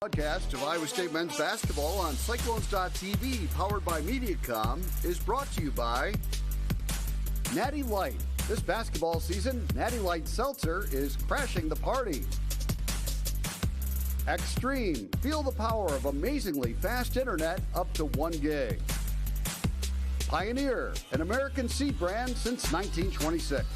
Broadcast of Iowa State men's basketball on Cyclones.tv, powered by MEAC, is brought to you by Natty Light. This basketball season, Natty Light Seltzer is crashing the party. Extreme. Feel the power of amazingly fast internet up to 1 gig. Pioneer, an American seed brand since 1926.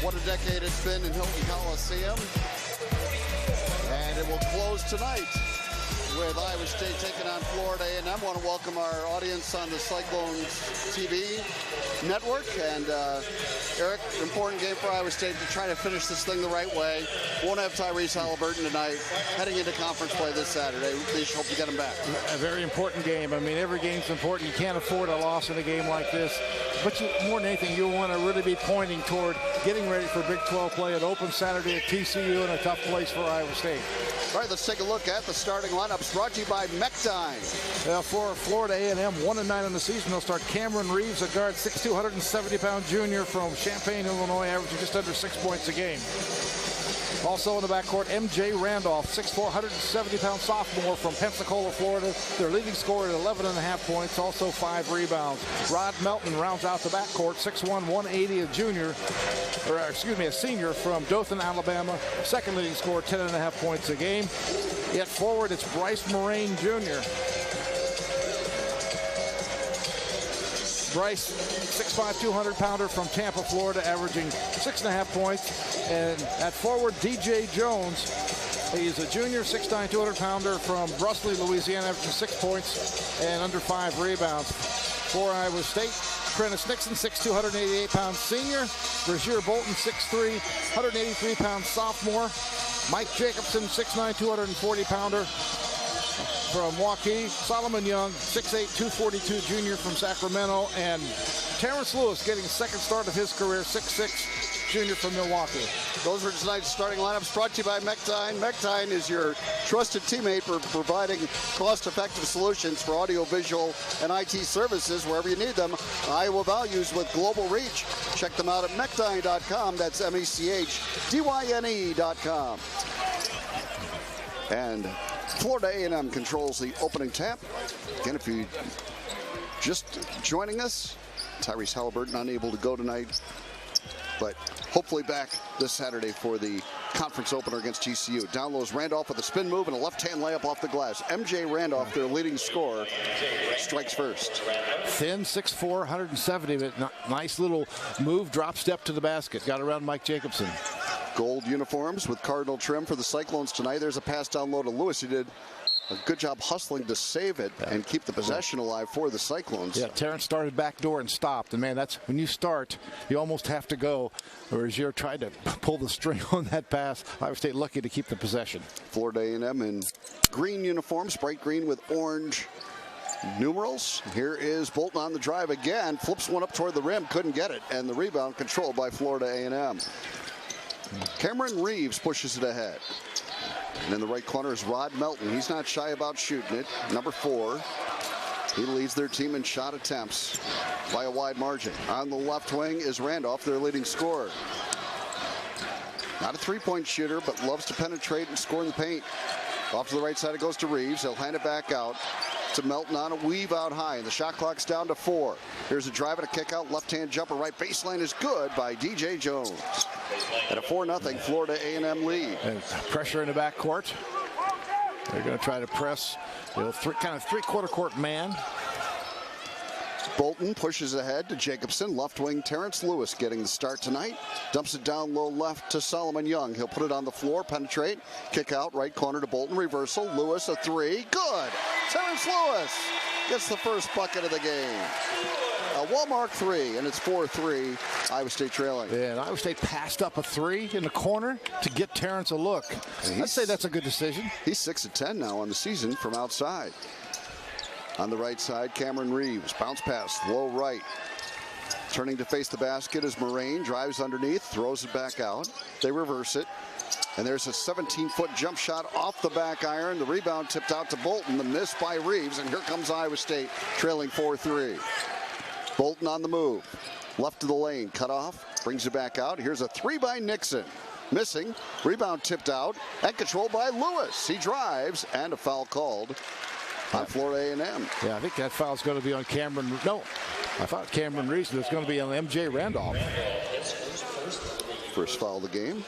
What a decade it's been in Hilton Coliseum. And it will close tonight with Iowa State taking on Florida A&M. I want to welcome our audience on the Cyclones TV network. And Eric, important game for Iowa State to try to finish this thing the right way. Won't have Tyrese Halliburton tonight. Heading into conference play this Saturday. They just hope to get him back. A very important game. I mean, every game's important. You can't afford a loss in a game like this. But more than anything, you want to really be pointing toward getting ready for Big 12 play. An open Saturday at TCU and a tough place for Iowa State. All right, let's take a look at the starting lineups brought to you by MEAC. For Florida A&M, 1-9 in the season. They'll start Cameron Reeves, a guard, 6'2", 170-pound junior from Champaign, Illinois, averaging just under 6 points a game. Also in the backcourt, M.J. Randolph, 6'4", 170-pound sophomore from Pensacola, Florida. Their leading scorer at 11.5 points, also 5 rebounds. Rod Melton rounds out the backcourt, 6'1", 180, a senior from Dothan, Alabama. Second leading scorer, 10.5 points a game. Yet forward, it's Bryce Moraine, Jr. Bryce, 6'5", 200-pounder from Tampa, Florida, averaging 6.5 points. And at forward, DJ Jones, he's a junior, 6'9", 200-pounder from Brustley, Louisiana, averaging 6 points and under 5 rebounds. For Iowa State, Prentice Nixon, 6'2", 188-pound senior. Brazier Bolton, 6'3", 183-pound sophomore. Mike Jacobson, 6'9", 240-pounder. From Waukee, Solomon Young, 6'8", 242 junior from Sacramento, and Terrence Lewis getting a second start of his career, 6'6", junior from Milwaukee. Those are tonight's starting lineups brought to you by MEAC. MEAC is your trusted teammate for providing cost-effective solutions for audiovisual and IT services wherever you need them. Iowa values with global reach. Check them out at MEACDyne.com. That's MEACHDYNE.com. And Florida A&M controls the opening tap. Again, if you just joining us, Tyrese Halliburton unable to go tonight, but hopefully back this Saturday for the conference opener against TCU. Down low is Randolph with a spin move and a left-hand layup off the glass. M.J. Randolph, their leading scorer, strikes first. Thin, 6'4", 170, but nice little move, drop step to the basket. Got around Mike Jacobson. Gold uniforms with cardinal trim for the Cyclones tonight. There's a pass down low to Lewis. He did a good job hustling to save it and keep the possession alive for the Cyclones. Yeah, Terrence started back door and stopped. And, man, that's when you start, you almost have to go. Whereas you're trying to pull the string on that pass. Iowa State lucky to keep the possession. Florida A&M in green uniforms, bright green with orange numerals. Here is Bolton on the drive again. Flips one up toward the rim. Couldn't get it. And the rebound controlled by Florida A&M. Cameron Reeves pushes it ahead. And in the right corner is Rod Melton. He's not shy about shooting it. Number 4. He leads their team in shot attempts by a wide margin. On the left wing is Randolph, their leading scorer. Not a three-point shooter, but loves to penetrate and score in the paint. Off to the right side, it goes to Reeves. He'll hand it back out to Melton on a weave out high, and the shot clock's down to 4. Here's a drive and a kick out, left-hand jumper, right baseline is good by DJ Jones. At a 4-0 Florida A&M lead. And pressure in the backcourt. They're going to try to press, kind of three-quarter court man. Bolton pushes ahead to Jacobson. Left wing Terrence Lewis getting the start tonight. Dumps it down low left to Solomon Young. He'll put it on the floor, penetrate, kick out, right corner to Bolton. Reversal. Lewis, a three. Good. Terrence Lewis gets the first bucket of the game. A Walmart three, and it's 4-3. Iowa State trailing. Yeah, and Iowa State passed up a three in the corner to get Terrence a look. I'd say that's a good decision. He's 6 of 10 now on the season from outside. On the right side, Cameron Reeves. Bounce pass, low right. Turning to face the basket is Moraine. Drives underneath, throws it back out. They reverse it. And there's a 17-foot jump shot off the back iron. The rebound tipped out to Bolton. The miss by Reeves. And here comes Iowa State trailing 4-3. Bolton on the move. Left to the lane. Cut off. Brings it back out. Here's a three by Nixon. Missing. Rebound tipped out. And controlled by Lewis. He drives. And a foul called on Florida A&M. Yeah, I think that foul's going to be on Cameron. No, I thought Cameron Reeves was going to be on MJ Randolph. First foul of the game.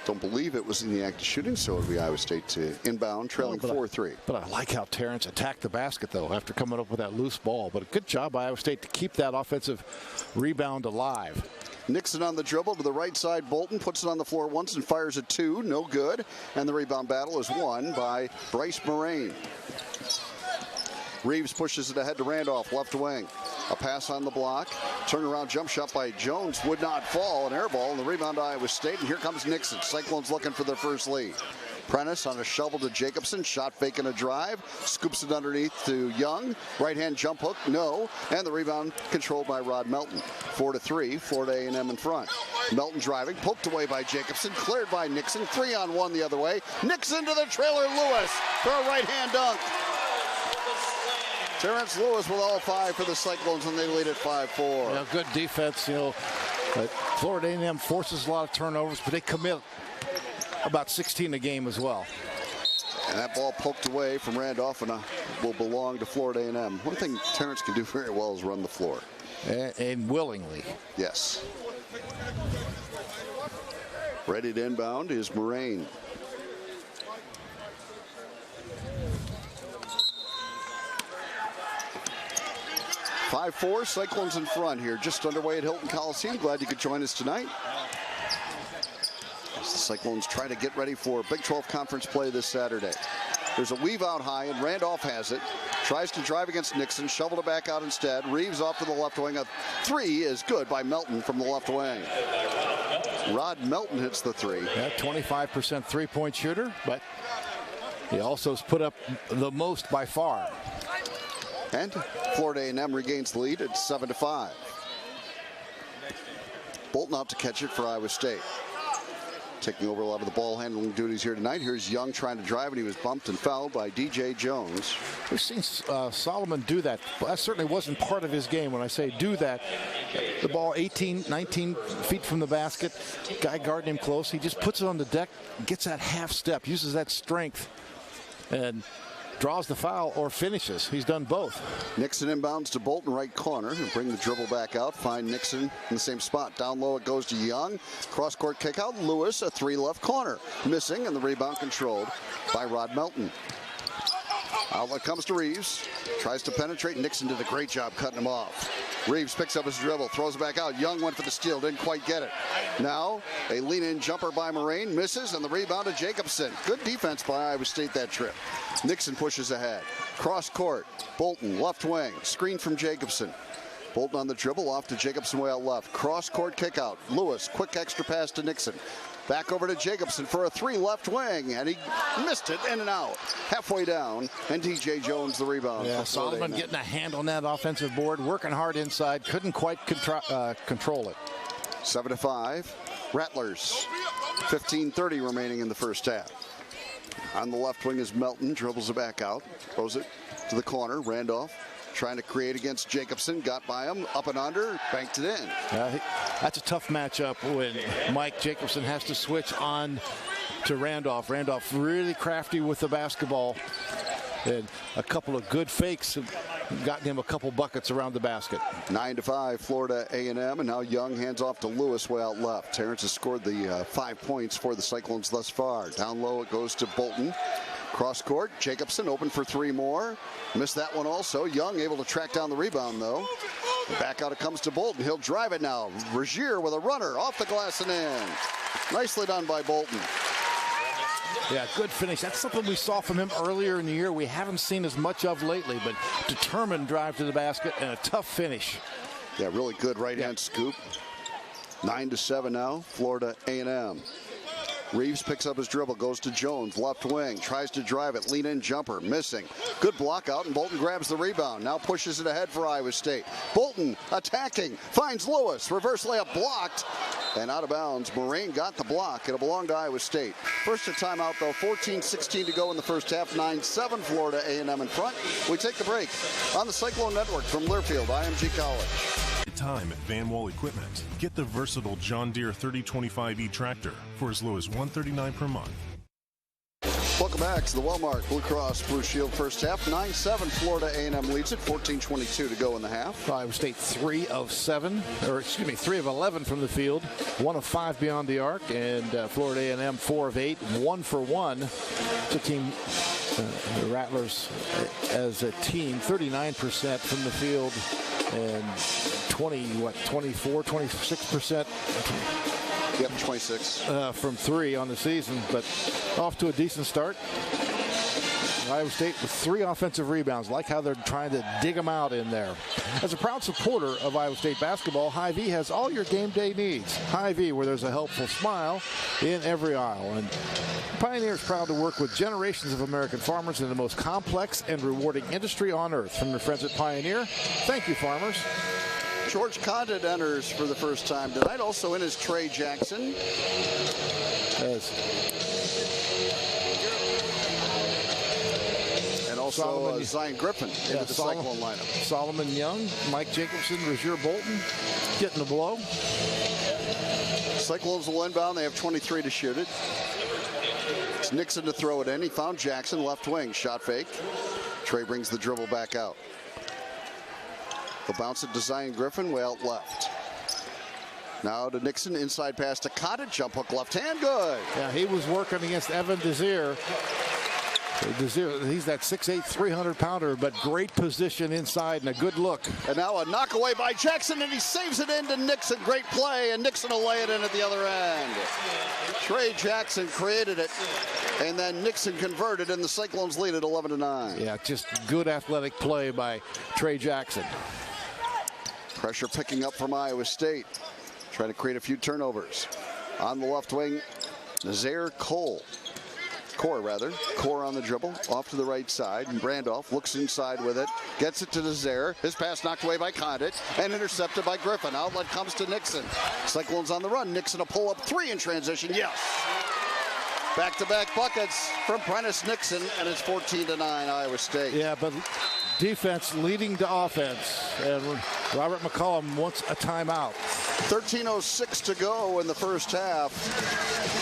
Don't believe it was in the act of shooting, so it'll be Iowa State to inbound, trailing 4-3. But I like how Terrence attacked the basket, though, after coming up with that loose ball. But a good job by Iowa State to keep that offensive rebound alive. Nixon on the dribble to the right side. Bolton puts it on the floor once and fires at two. No good. And the rebound battle is won by Bryce Moraine. Reeves pushes it ahead to Randolph, left wing. A pass on the block. Turnaround jump shot by Jones would not fall. An air ball and the rebound to Iowa State. And here comes Nixon. Cyclones looking for their first lead. Prentice on a shovel to Jacobson. Shot fake and a drive. Scoops it underneath to Young. Right hand jump hook. No. And the rebound controlled by Rod Melton. 4-3. Florida A&M in front. Melton driving. Poked away by Jacobson. Cleared by Nixon. 3-on-1 the other way. Nixon to the trailer. Lewis for a right hand dunk. Terrence Lewis with all five for the Cyclones, and they lead at 5-4. Yeah, good defense. Florida A&M forces a lot of turnovers, but they commit about 16 a game as well. And that ball poked away from Randolph and will belong to Florida A&M. One thing Terrence can do very well is run the floor. And willingly. Yes. Ready to inbound is Moraine. (5-4), Cyclones in front here, just underway at Hilton Coliseum. Glad you could join us tonight. As the Cyclones try to get ready for Big 12 conference play this Saturday. There's a weave out high, and Randolph has it. Tries to drive against Nixon, shoveled it back out instead. Reeves off to the left wing. A three is good by Melton from the left wing. Rod Melton hits the three. Yeah, 25% three-point shooter, but he also has put up the most by far. And Florida A&M regains the lead at 7-5. Bolton out to catch it for Iowa State. Taking over a lot of the ball handling duties here tonight. Here's Young trying to drive, and he was bumped and fouled by DJ Jones. We've seen Solomon do that. That certainly wasn't part of his game. When I say do that, the ball 18, 19 feet from the basket, guy guarding him close. He just puts it on the deck, gets that half step, uses that strength, and draws the foul or finishes. He's done both. Nixon inbounds to Bolton, right corner, and bring the dribble back out. Find Nixon in the same spot. Down low it goes to Young. Cross-court kick out. Lewis, a three left corner. Missing, and the rebound controlled by Rod Melton. Outlet comes to Reeves. Tries to penetrate. Nixon did a great job cutting him off. Reeves picks up his dribble, throws it back out. Young went for the steal, didn't quite get it. Now, a lean-in jumper by Moraine, misses, and the rebound to Jacobson. Good defense by Iowa State that trip. Nixon pushes ahead. Cross court, Bolton, left wing, screen from Jacobson. Bolton on the dribble, off to Jacobson way out left. Cross court kick out. Lewis, quick extra pass to Nixon. Back over to Jacobson for a three left wing, and he missed it in and out. Halfway down, and DJ Jones the rebound. Yeah, Solomon getting a hand on that offensive board, working hard inside, couldn't quite control it. 7-5, Rattlers. 15:30 remaining in the first half. On the left wing is Melton, dribbles it back out, throws it to the corner. Randolph trying to create against Jacobson, got by him, up and under, banked it in. That's a tough matchup when Mike Jacobson has to switch on to Randolph. Randolph really crafty with the basketball, and a couple of good fakes have gotten him a couple buckets around the basket. 9-5, Florida A&M, and now Young hands off to Lewis way out left. Terrence has scored the 5 points for the Cyclones thus far. Down low it goes to Bolton. Cross court, Jacobson open for three more. Missed that one also. Young able to track down the rebound though. Back out it comes to Bolton. He'll drive it now. Rozier with a runner off the glass and in. Nicely done by Bolton. Yeah, good finish. That's something we saw from him earlier in the year. We haven't seen as much of lately, but determined drive to the basket and a tough finish. Yeah, really good right-hand scoop. 9-7 now, Florida A&M. Reeves picks up his dribble, goes to Jones, left wing, tries to drive it, lean-in jumper, missing. Good block out, and Bolton grabs the rebound. Now pushes it ahead for Iowa State. Bolton attacking, finds Lewis, reverse layup blocked, and out of bounds. Moraine got the block. It'll belong to Iowa State. First a timeout, though, 14-16 to go in the first half, 9-7 Florida A&M in front. We take the break on the Cyclone Network from Learfield, IMG College. Time at Van Wall Equipment. Get the versatile John Deere 3025E tractor for as low as $139 per month. Welcome back to the Wellmark Blue Cross Blue Shield first half. 9-7 Florida A&M leads it. 14:22 to go in the half. Iowa State 3 of 11 from the field, 1 of 5 beyond the arc, and Florida A&M 4 of 8, 1 for 1. The team, the Rattlers, as a team, 39% from the field, and 26%. Yep, 26. From 3 on the season, but off to a decent start. Iowa State with 3 offensive rebounds. Like how they're trying to dig them out in there. As a proud supporter of Iowa State basketball, Hy-Vee has all your game day needs. Hy-Vee, where there's a helpful smile in every aisle. And Pioneer is proud to work with generations of American farmers in the most complex and rewarding industry on earth. From their friends at Pioneer, thank you, farmers. George Condit enters for the first time tonight. Also in is Trey Jackson. And also Zion Griffin into the Cyclone lineup. Solomon Young, Mike Jacobson, Rozier Bolton getting the blow. Cyclones will inbound. They have 23 to shoot it. It's Nixon to throw it in. He found Jackson, left wing. Shot fake. Trey brings the dribble back out. He'll bounce it to Zion Griffin, way out left. Now to Nixon, inside pass to Condit, jump hook left hand, good. Yeah, he was working against Evan Desir. He's that 6'8", 300-pounder, but great position inside and a good look. And now a knock away by Jackson, and he saves it into Nixon. Great play, and Nixon will lay it in at the other end. Trey Jackson created it, and then Nixon converted, and the Cyclones lead at 11-9. Yeah, just good athletic play by Trey Jackson. Pressure picking up from Iowa State. Trying to create a few turnovers. On the left wing, Nazir Core on the dribble, off to the right side. And Randolph looks inside with it, gets it to Nazir. His pass knocked away by Condit and intercepted by Griffin. Outlet comes to Nixon. Cyclones on the run. Nixon a pull-up 3 in transition. Yes. Back-to-back buckets from Prentice Nixon, and it's 14-9 Iowa State. Yeah, but defense leading to offense, and Robert McCollum wants a timeout. 13:06 to go in the first half,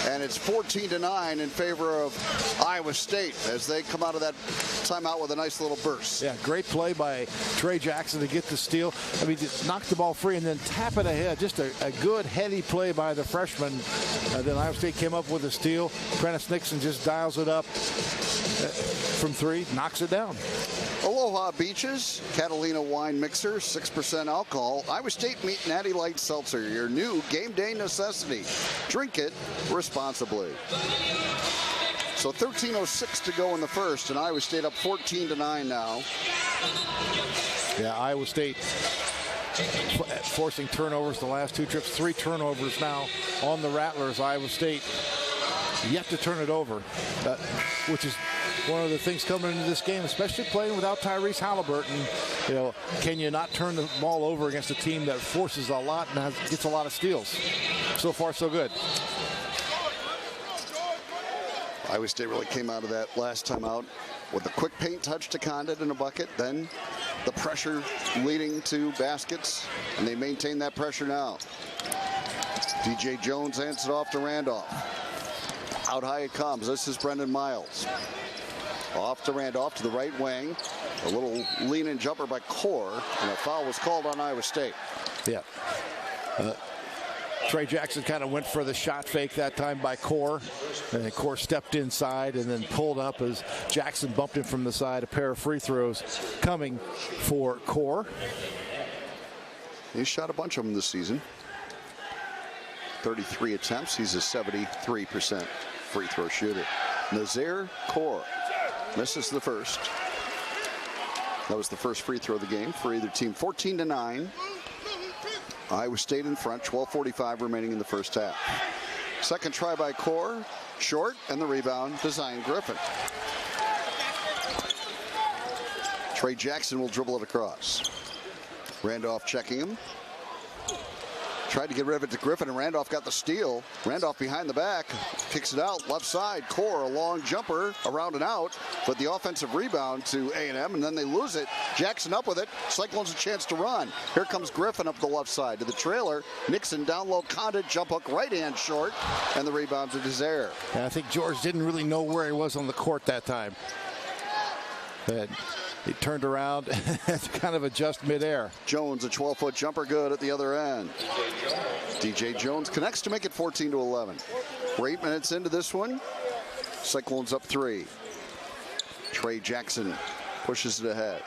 and it's 14-9 in favor of Iowa State as they come out of that timeout with a nice little burst. Yeah, great play by Trey Jackson to get the steal. I mean, just knock the ball free and then tap it ahead. Just a good heady play by the freshman. Then Iowa State came up with a steal. Prentice Nixon just dials it up from 3, knocks it down. Aloha Beaches, Catalina Wine Mixer, 6% alcohol. Iowa State Meat Natty Light Seltzer, your new game day necessity. Drink it responsibly. So 13:06 to go in the first, and Iowa State up 14-9 now. Yeah, Iowa State forcing turnovers the last 2 trips. 3 turnovers now on the Rattlers. Iowa State yet to turn it over, which is one of the things coming into this game, especially playing without Tyrese Halliburton. You know, can you not turn the ball over against a team that forces a lot and gets a lot of steals? So far, so good. Iowa State really came out of that last time out with a quick paint touch to Condit in a bucket, then the pressure leading to baskets, and they maintain that pressure now. DJ Jones hands it off to Randolph. Out high it comes. This is Brendan Miles. Off to Randolph to the right wing. A little lean-in jumper by Core, and a foul was called on Iowa State. Yeah. Trey Jackson kind of went for the shot fake that time by Core. And then Core stepped inside and then pulled up as Jackson bumped him from the side. A pair of free throws coming for Core. He's shot a bunch of them this season. 33 attempts. He's a 73% free throw shooter. Nazir Core misses the first. That was the first free throw of the game for either team. 14-9. Iowa State in front. 12:45 remaining in the first half. Second try by Core. Short, and the rebound to Zion Griffin. Trey Jackson will dribble it across. Randolph checking him. Tried to get rid of it to Griffin, and Randolph got the steal. Randolph behind the back, kicks it out, left side. Core, a long jumper, around and out, but the offensive rebound to A&M, and then they lose it. Jackson up with it. Cyclones a chance to run. Here comes Griffin up the left side to the trailer. Nixon down low, Condit, jump hook, right hand short, and the rebound to Desire. I think George didn't really know where he was on the court that time. But he turned around and kind of adjust midair. Jones, a 12-foot jumper, good at the other end. DJ Jones connects to make it 14-11. We're 8 minutes into this one. Cyclones up 3. Trey Jackson pushes it ahead.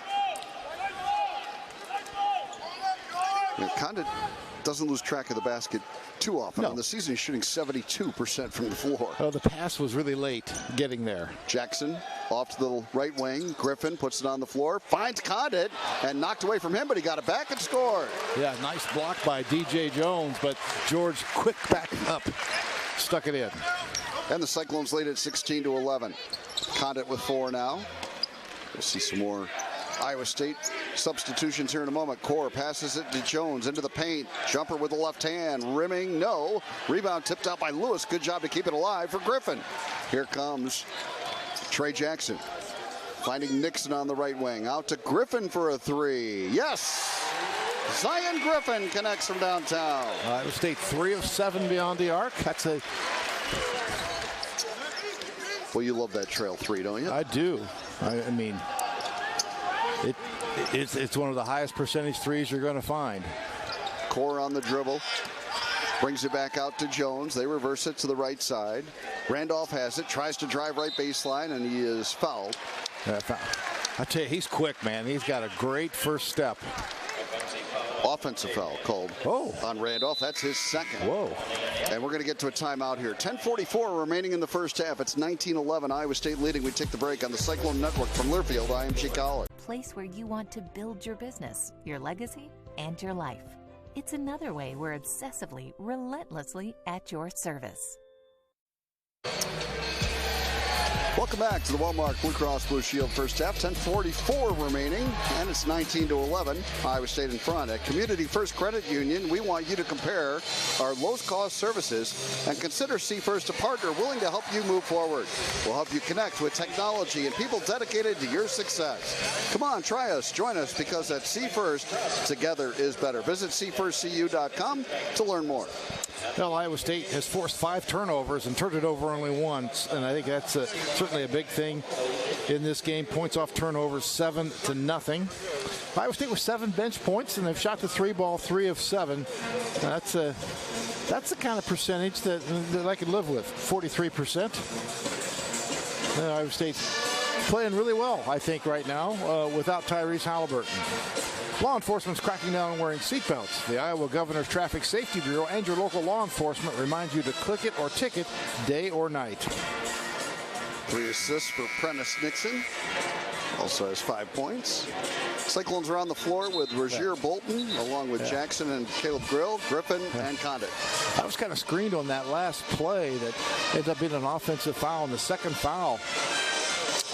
Condit doesn't lose track of the basket too often. No. On the season, he's shooting 72% from the floor. Oh, the pass was really late getting there. Jackson off to the right wing. Griffin puts it on the floor, finds Condit, and knocked away from him, but he got it back and scored. Yeah, nice block by DJ Jones, but George quick back up, stuck it in. And the Cyclones lead at 16-11. Condit with 4 now. We'll see some more Iowa State substitutions here in a moment. Core passes it to Jones into the paint. Jumper with the left hand. Rimming, no. Rebound tipped out by Lewis. Good job to keep it alive for Griffin. Here comes Trey Jackson. Finding Nixon on the right wing. Out to Griffin for a 3. Yes! Zion Griffin connects from downtown. Iowa State 3 of 7 beyond the arc. That's a... Well, you love that trail 3, don't you? I do. I mean... It's one of the highest percentage threes you're going to find. Core on the dribble. Brings it back out to Jones. They reverse it to the right side. Randolph has it. Tries to drive right baseline, and he is fouled. I tell you, he's quick, man. He's got a great first step. Offensive foul called on Randolph. That's his second. Whoa. And we're going to get to a timeout here. 10:44 remaining in the first half. It's 19-11. Iowa State leading. We take the break on the Cyclone Network from Learfield IMG College. Place where you want to build your business, your legacy, and your life. It's another way we're obsessively, relentlessly at your service. Welcome back to the Walmart Blue Cross Blue Shield first half. 10:44 remaining, and it's 19-11. Iowa State in front. At Community First Credit Union, we want you to compare our lowest cost services and consider C First a partner willing to help you move forward. We'll help you connect with technology and people dedicated to your success. Come on, try us, join us, because at C First, together is better. Visit cfirstcu.com to learn more. Well, Iowa State has forced 5 turnovers and turned it over only once, and I think that's certainly a big thing in this game. Points off turnovers, 7-0. Iowa State with 7 bench points, and they've shot the 3 ball 3 of 7. That's the kind of percentage that I can live with, 43%. Iowa State's playing really well, I think, right now, without Tyrese Halliburton. Law enforcement's cracking down on wearing seatbelts. The Iowa Governor's Traffic Safety Bureau and your local law enforcement reminds you to click it or ticket day or night. 3 assists for Prentice Nixon. Also has 5 points. Cyclones are on the floor with Rozier Bolton, along with Jackson and Caleb Grill, Griffin, and Condit. I was kind of screened on that last play that ended up being an offensive foul, and the second foul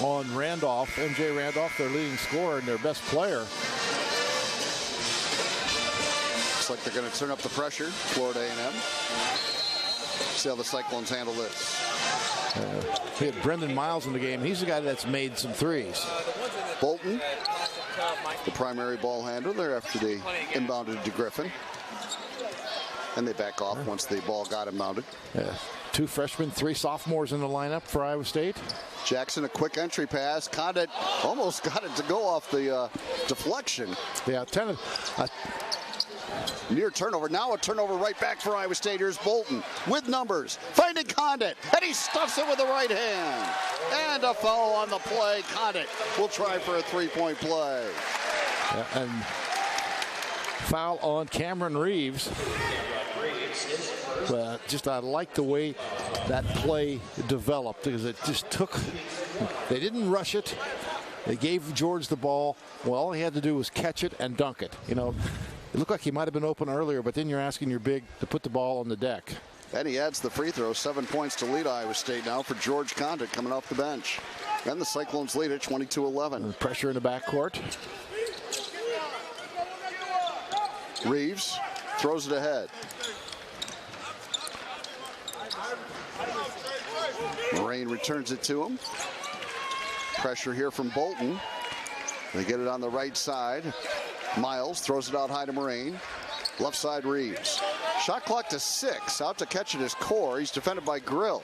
on Randolph, MJ Randolph, their leading scorer and their best player. Looks like they're going to turn up the pressure, Florida A&M. See how the Cyclones handle this. We had Brendan Miles in the game. He's the guy that's made some threes. Bolton, the primary ball handler there after they inbounded to Griffin. And they back off once the ball got inbounded. 2 freshmen, 3 sophomores in the lineup for Iowa State. Jackson, a quick entry pass. Condit almost got it to go off the deflection. Yeah, Near turnover. Now a turnover right back for Iowa State. Here's Bolton with numbers. Finding Condit. And he stuffs it with the right hand. And a foul on the play. Condit will try for a three-point play. Yeah, and foul on Cameron Reeves. But I like the way that play developed, because it just they didn't rush it. They gave George the ball. Well, all he had to do was catch it and dunk it. You know, it looked like he might have been open earlier, but then you're asking your big to put the ball on the deck. And he adds the free throw. 7 points to lead Iowa State now for George Condit coming off the bench. And the Cyclones lead at 22-11. Pressure in the backcourt. Reeves throws it ahead. Moraine returns it to him. Pressure here from Bolton. They get it on the right side. Miles throws it out high to Moraine. Left side Reeves. Shot clock to 6. Out to catch it is Core. He's defended by Grill.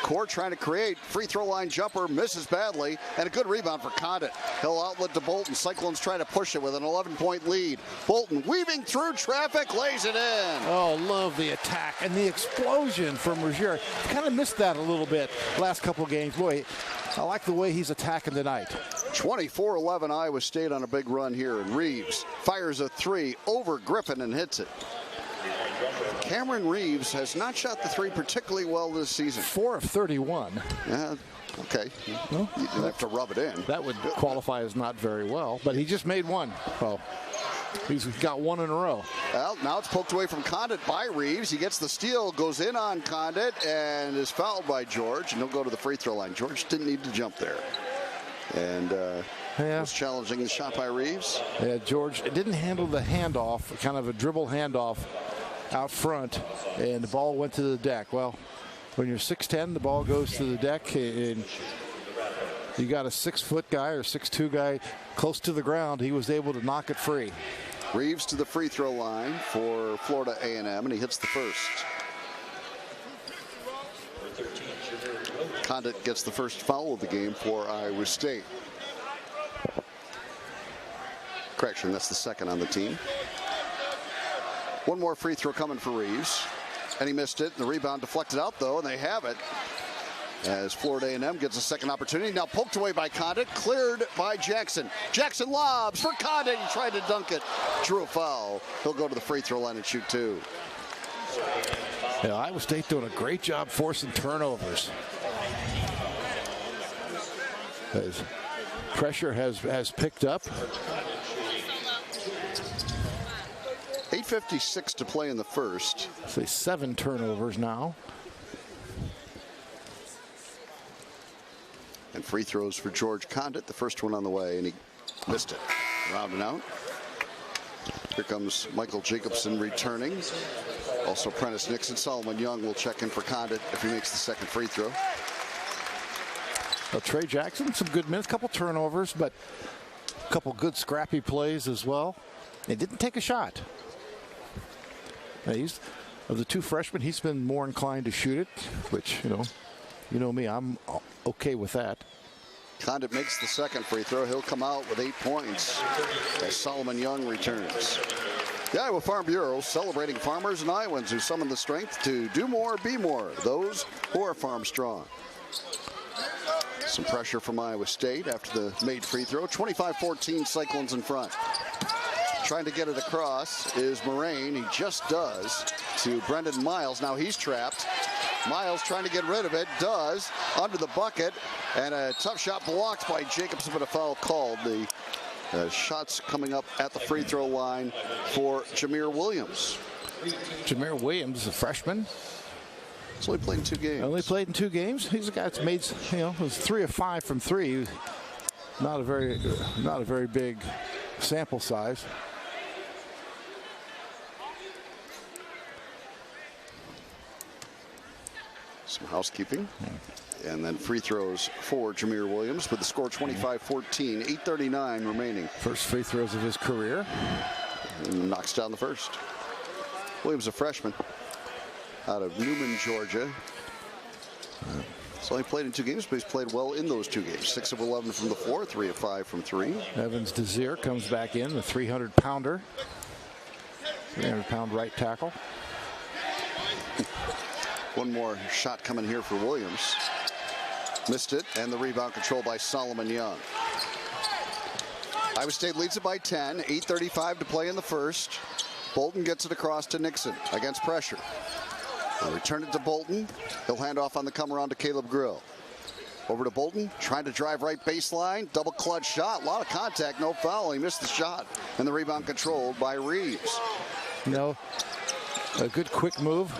Core trying to create. Free throw line jumper. Misses badly. And a good rebound for Condit. He'll outlet to Bolton. Cyclones trying to push it with an 11-point lead. Bolton weaving through traffic. Lays it in. Oh, love the attack and the explosion from Rozier. Kind of missed that a little bit last couple games. Boy, I like the way he's attacking tonight. 24-11 Iowa State on a big run here. And Reeves fires a three over Griffin and hits it. Cameron Reeves has not shot the three particularly well this season. 4 of 31. Yeah, okay. No, you have to rub it in. That would qualify as not very well, but he just made one. Oh, he's got one in a row. Well, now it's poked away from Condit by Reeves. He gets the steal, goes in on Condit, and is fouled by George, and he'll go to the free throw line. George didn't need to jump there. And was challenging the shot by Reeves. Yeah, George didn't handle the handoff, kind of a dribble handoff out front, and the ball went to the deck. Well, when you're 6'10", the ball goes to the deck, and you got a 6-foot guy or 6'2" guy close to the ground. He was able to knock it free. Reeves to the free throw line for Florida A&M, and he hits the first. Condit gets the first foul of the game for Iowa State. Correction, that's the second on the team. One more free throw coming for Reeves, and he missed it. The rebound deflected out, though, and they have it as Florida A&M gets a second opportunity. Now poked away by Condit, cleared by Jackson. Jackson lobs for Condit. He tried to dunk it, drew a foul. He'll go to the free throw line and shoot two. Yeah, Iowa State doing a great job forcing turnovers. As pressure has picked up. 8:56 to play in the first. Say 7 turnovers now. And free throws for George Condit. The first one on the way, and he missed it. Rounding out. Here comes Michael Jacobson returning. Also Prentice Nixon. Solomon Young will check in for Condit if he makes the second free throw. Well, Trey Jackson, some good minutes, couple turnovers, but a couple good scrappy plays as well. He didn't take a shot. He's, of the two freshmen, he's been more inclined to shoot it, which, you know me, I'm okay with that. Condit makes the second free throw. He'll come out with 8 points as Solomon Young returns. The Iowa Farm Bureau celebrating farmers and Iowans who summon the strength to do more, be more. Those who are farm strong. Some pressure from Iowa State after the made free throw. 25-14 Cyclones in front. Trying to get it across is Moraine. He just does to Brendan Miles. Now he's trapped. Miles trying to get rid of it. Does. Under the bucket. And a tough shot blocked by Jacobson, but a foul called. The shots coming up at the free throw line for Jameer Williams. Jameer Williams, a freshman. He's only played in 2 games. Only played in 2 games. He's a guy that's made, was 3 of 5 from 3. Not a very big sample size. Some housekeeping. And then free throws for Jameer Williams with the score 25-14, 8:39 remaining. First free throws of his career. And knocks down the first. Williams, a freshman out of Newman, Georgia. He's only played in 2 games, but he's played well in those 2 games. 6 of 11 from the floor, 3 of 5 from 3. Evans Desir comes back in, the 300-pounder. 300-pound right tackle. One more shot coming here for Williams. Missed it, and the rebound controlled by Solomon Young. Iowa State leads it by 10. 8:35 to play in the first. Bolton gets it across to Nixon against pressure. They'll return it to Bolton. He'll hand off on the come around to Caleb Grill. Over to Bolton, trying to drive right baseline. Double clutch shot. A lot of contact, no foul. He missed the shot. And the rebound controlled by Reeves. No, a good quick move.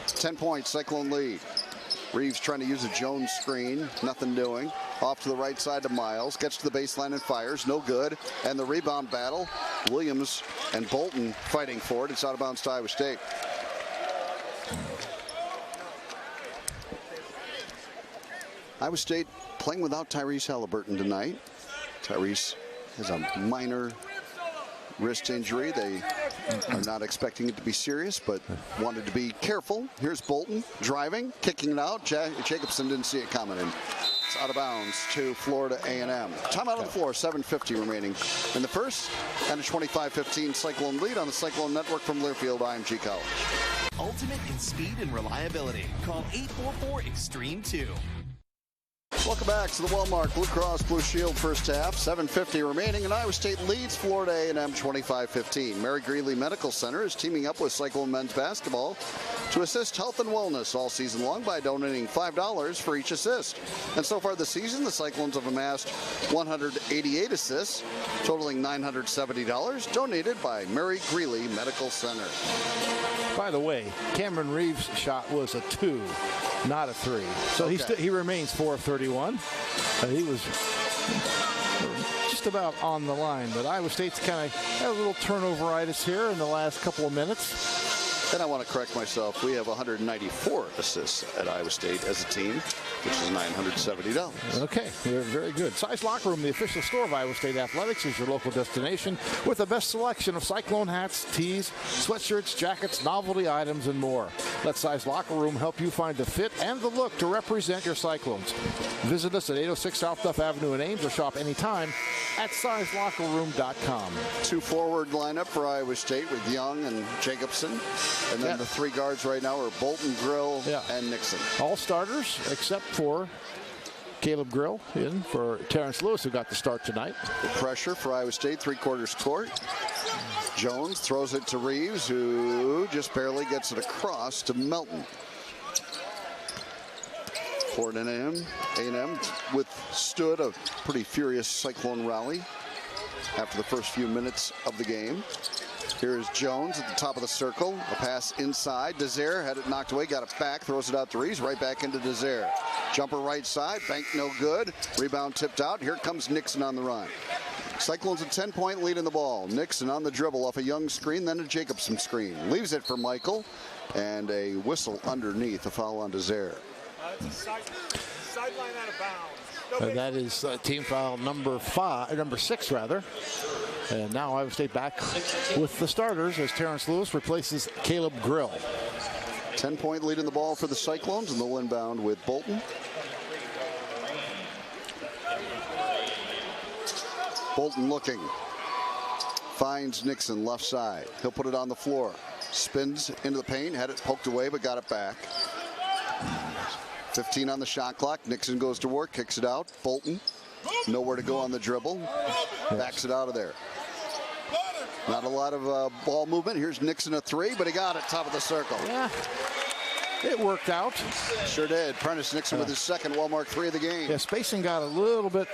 10 points, Cyclone lead. Reeves trying to use a Jones screen. Nothing doing. Off to the right side to Miles. Gets to the baseline and fires. No good. And the rebound battle. Williams and Bolton fighting for it. It's out of bounds to Iowa State. Iowa State playing without Tyrese Halliburton tonight. Tyrese has a minor wrist injury. They are not expecting it to be serious, but wanted to be careful. Here's Bolton driving, kicking it out. Jacobson didn't see it coming, and it's out of bounds to Florida A&M. Timeout on the floor, 7:50 remaining in the first, and a 25-15 Cyclone lead on the Cyclone Network from Learfield IMG College. Ultimate in speed and reliability. Call 844-EXTREME2. Welcome back to the Wellmark Blue Cross Blue Shield first half. 7:50 remaining, and Iowa State leads Florida A&M 25-15. Mary Greeley Medical Center is teaming up with Cyclone Men's Basketball to assist health and wellness all season long by donating $5 for each assist. And so far this season, the Cyclones have amassed 188 assists, totaling $970, donated by Mary Greeley Medical Center. By the way, Cameron Reeves' shot was a 2, not a 3. So okay. he remains 4 of 31. He was just about on the line, but Iowa State's kind of had a little turnover-itis here in the last couple of minutes. And I want to correct myself. We have 194 assists at Iowa State as a team, which is $970. Okay, very good. Size Locker Room, the official store of Iowa State Athletics, is your local destination with the best selection of Cyclone hats, tees, sweatshirts, jackets, novelty items, and more. Let Size Locker Room help you find the fit and the look to represent your Cyclones. Visit us at 806 South Duff Avenue in Ames or shop anytime at sizelockerroom.com. 2 forward lineup for Iowa State with Young and Jacobson. And then the 3 guards right now are Bolton, Grill, and Nixon. All starters except for Caleb Grill in for Terrence Lewis, who got the start tonight. The pressure for Iowa State, 3/4 court. Jones throws it to Reeves, who just barely gets it across to Melton. Florida A&M withstood a pretty furious Cyclone rally after the first few minutes of the game. Here's Jones at the top of the circle. A pass inside. Desire had it knocked away, got it back, throws it out to Reeves, right back into Desire. Jumper right side, bank no good. Rebound tipped out. Here comes Nixon on the run. Cyclones a 10-point lead in the ball. Nixon on the dribble off a Young screen, then a Jacobson screen. Leaves it for Michael, and a whistle underneath. A foul on Desire. Sideline out of bounds. And that is team foul number 6 rather. And now Iowa State back with the starters as Terrence Lewis replaces Caleb Grill. 10-point lead in the ball for the Cyclones, and they'll inbound with Bolton. Bolton looking. Finds Nixon left side. He'll put it on the floor. Spins into the paint, had it poked away, but got it back. 15 on the shot clock. Nixon goes to work, kicks it out. Bolton, nowhere to go on the dribble. Backs it out of there. Not a lot of ball movement. Here's Nixon a 3, but he got it top of the circle. Yeah, it worked out. Sure did. Prentice Nixon with his second Wellmark 3 of the game. Yeah, spacing got a little bit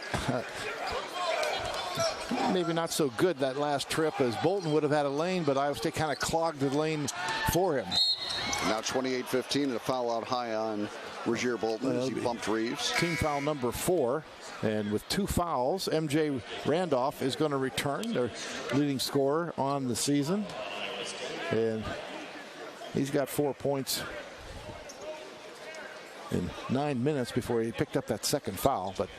maybe not so good that last trip, as Bolton would have had a lane, but Iowa State kind of clogged the lane for him. Now 28-15 and a foul out high on Rogier Bolton as he bumped Reeves. Team foul number 4. And with 2 fouls, MJ Randolph is going to return, their leading scorer on the season. And he's got 4 points in 9 minutes before he picked up that second foul. But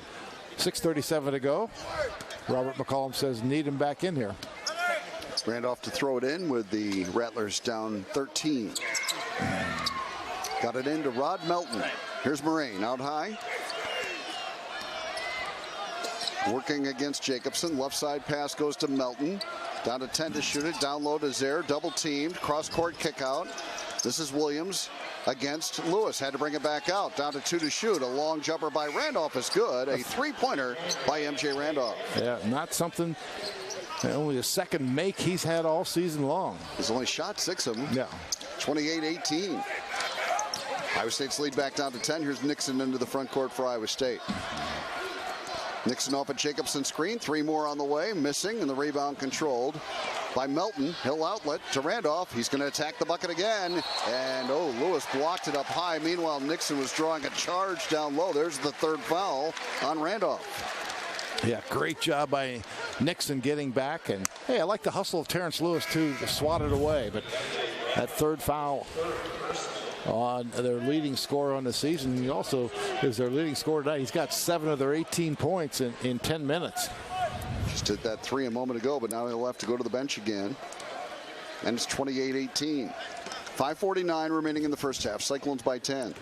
6:37 to go. Robert McCollum says need him back in here. Randolph to throw it in with the Rattlers down 13. Got it into Rod Melton. Here's Moraine out high. working against Jacobson. Left side pass goes to Melton. Down to 10 to shoot it. Down low to Zaire. Double teamed. Cross court kick out. This is Williams against Lewis. Had to bring it back out. Down to 2 to shoot. A long jumper by Randolph is good. A three-pointer by MJ Randolph. Yeah, not something, only a second make he's had all season long. He's only shot 6 of them. Yeah. 28-18. Iowa State's lead back down to 10. Here's Nixon into the front court for Iowa State. Nixon off a Jacobson screen. 3 more on the way. Missing, and the rebound controlled by Melton. Hill outlet to Randolph. He's going to attack the bucket again. And, Lewis blocked it up high. Meanwhile, Nixon was drawing a charge down low. There's the 3rd foul on Randolph. Yeah, great job by Nixon getting back. And, hey, I like the hustle of Terrence Lewis, too, to swat it away. But that 3rd foul on their leading scorer on the season. He also is their leading scorer tonight. He's got 7 of their 18 points in 10 minutes. Just hit that 3 a moment ago, but now he'll have to go to the bench again. And it's 28-18. 5:49 remaining in the first half. Cyclones by 10.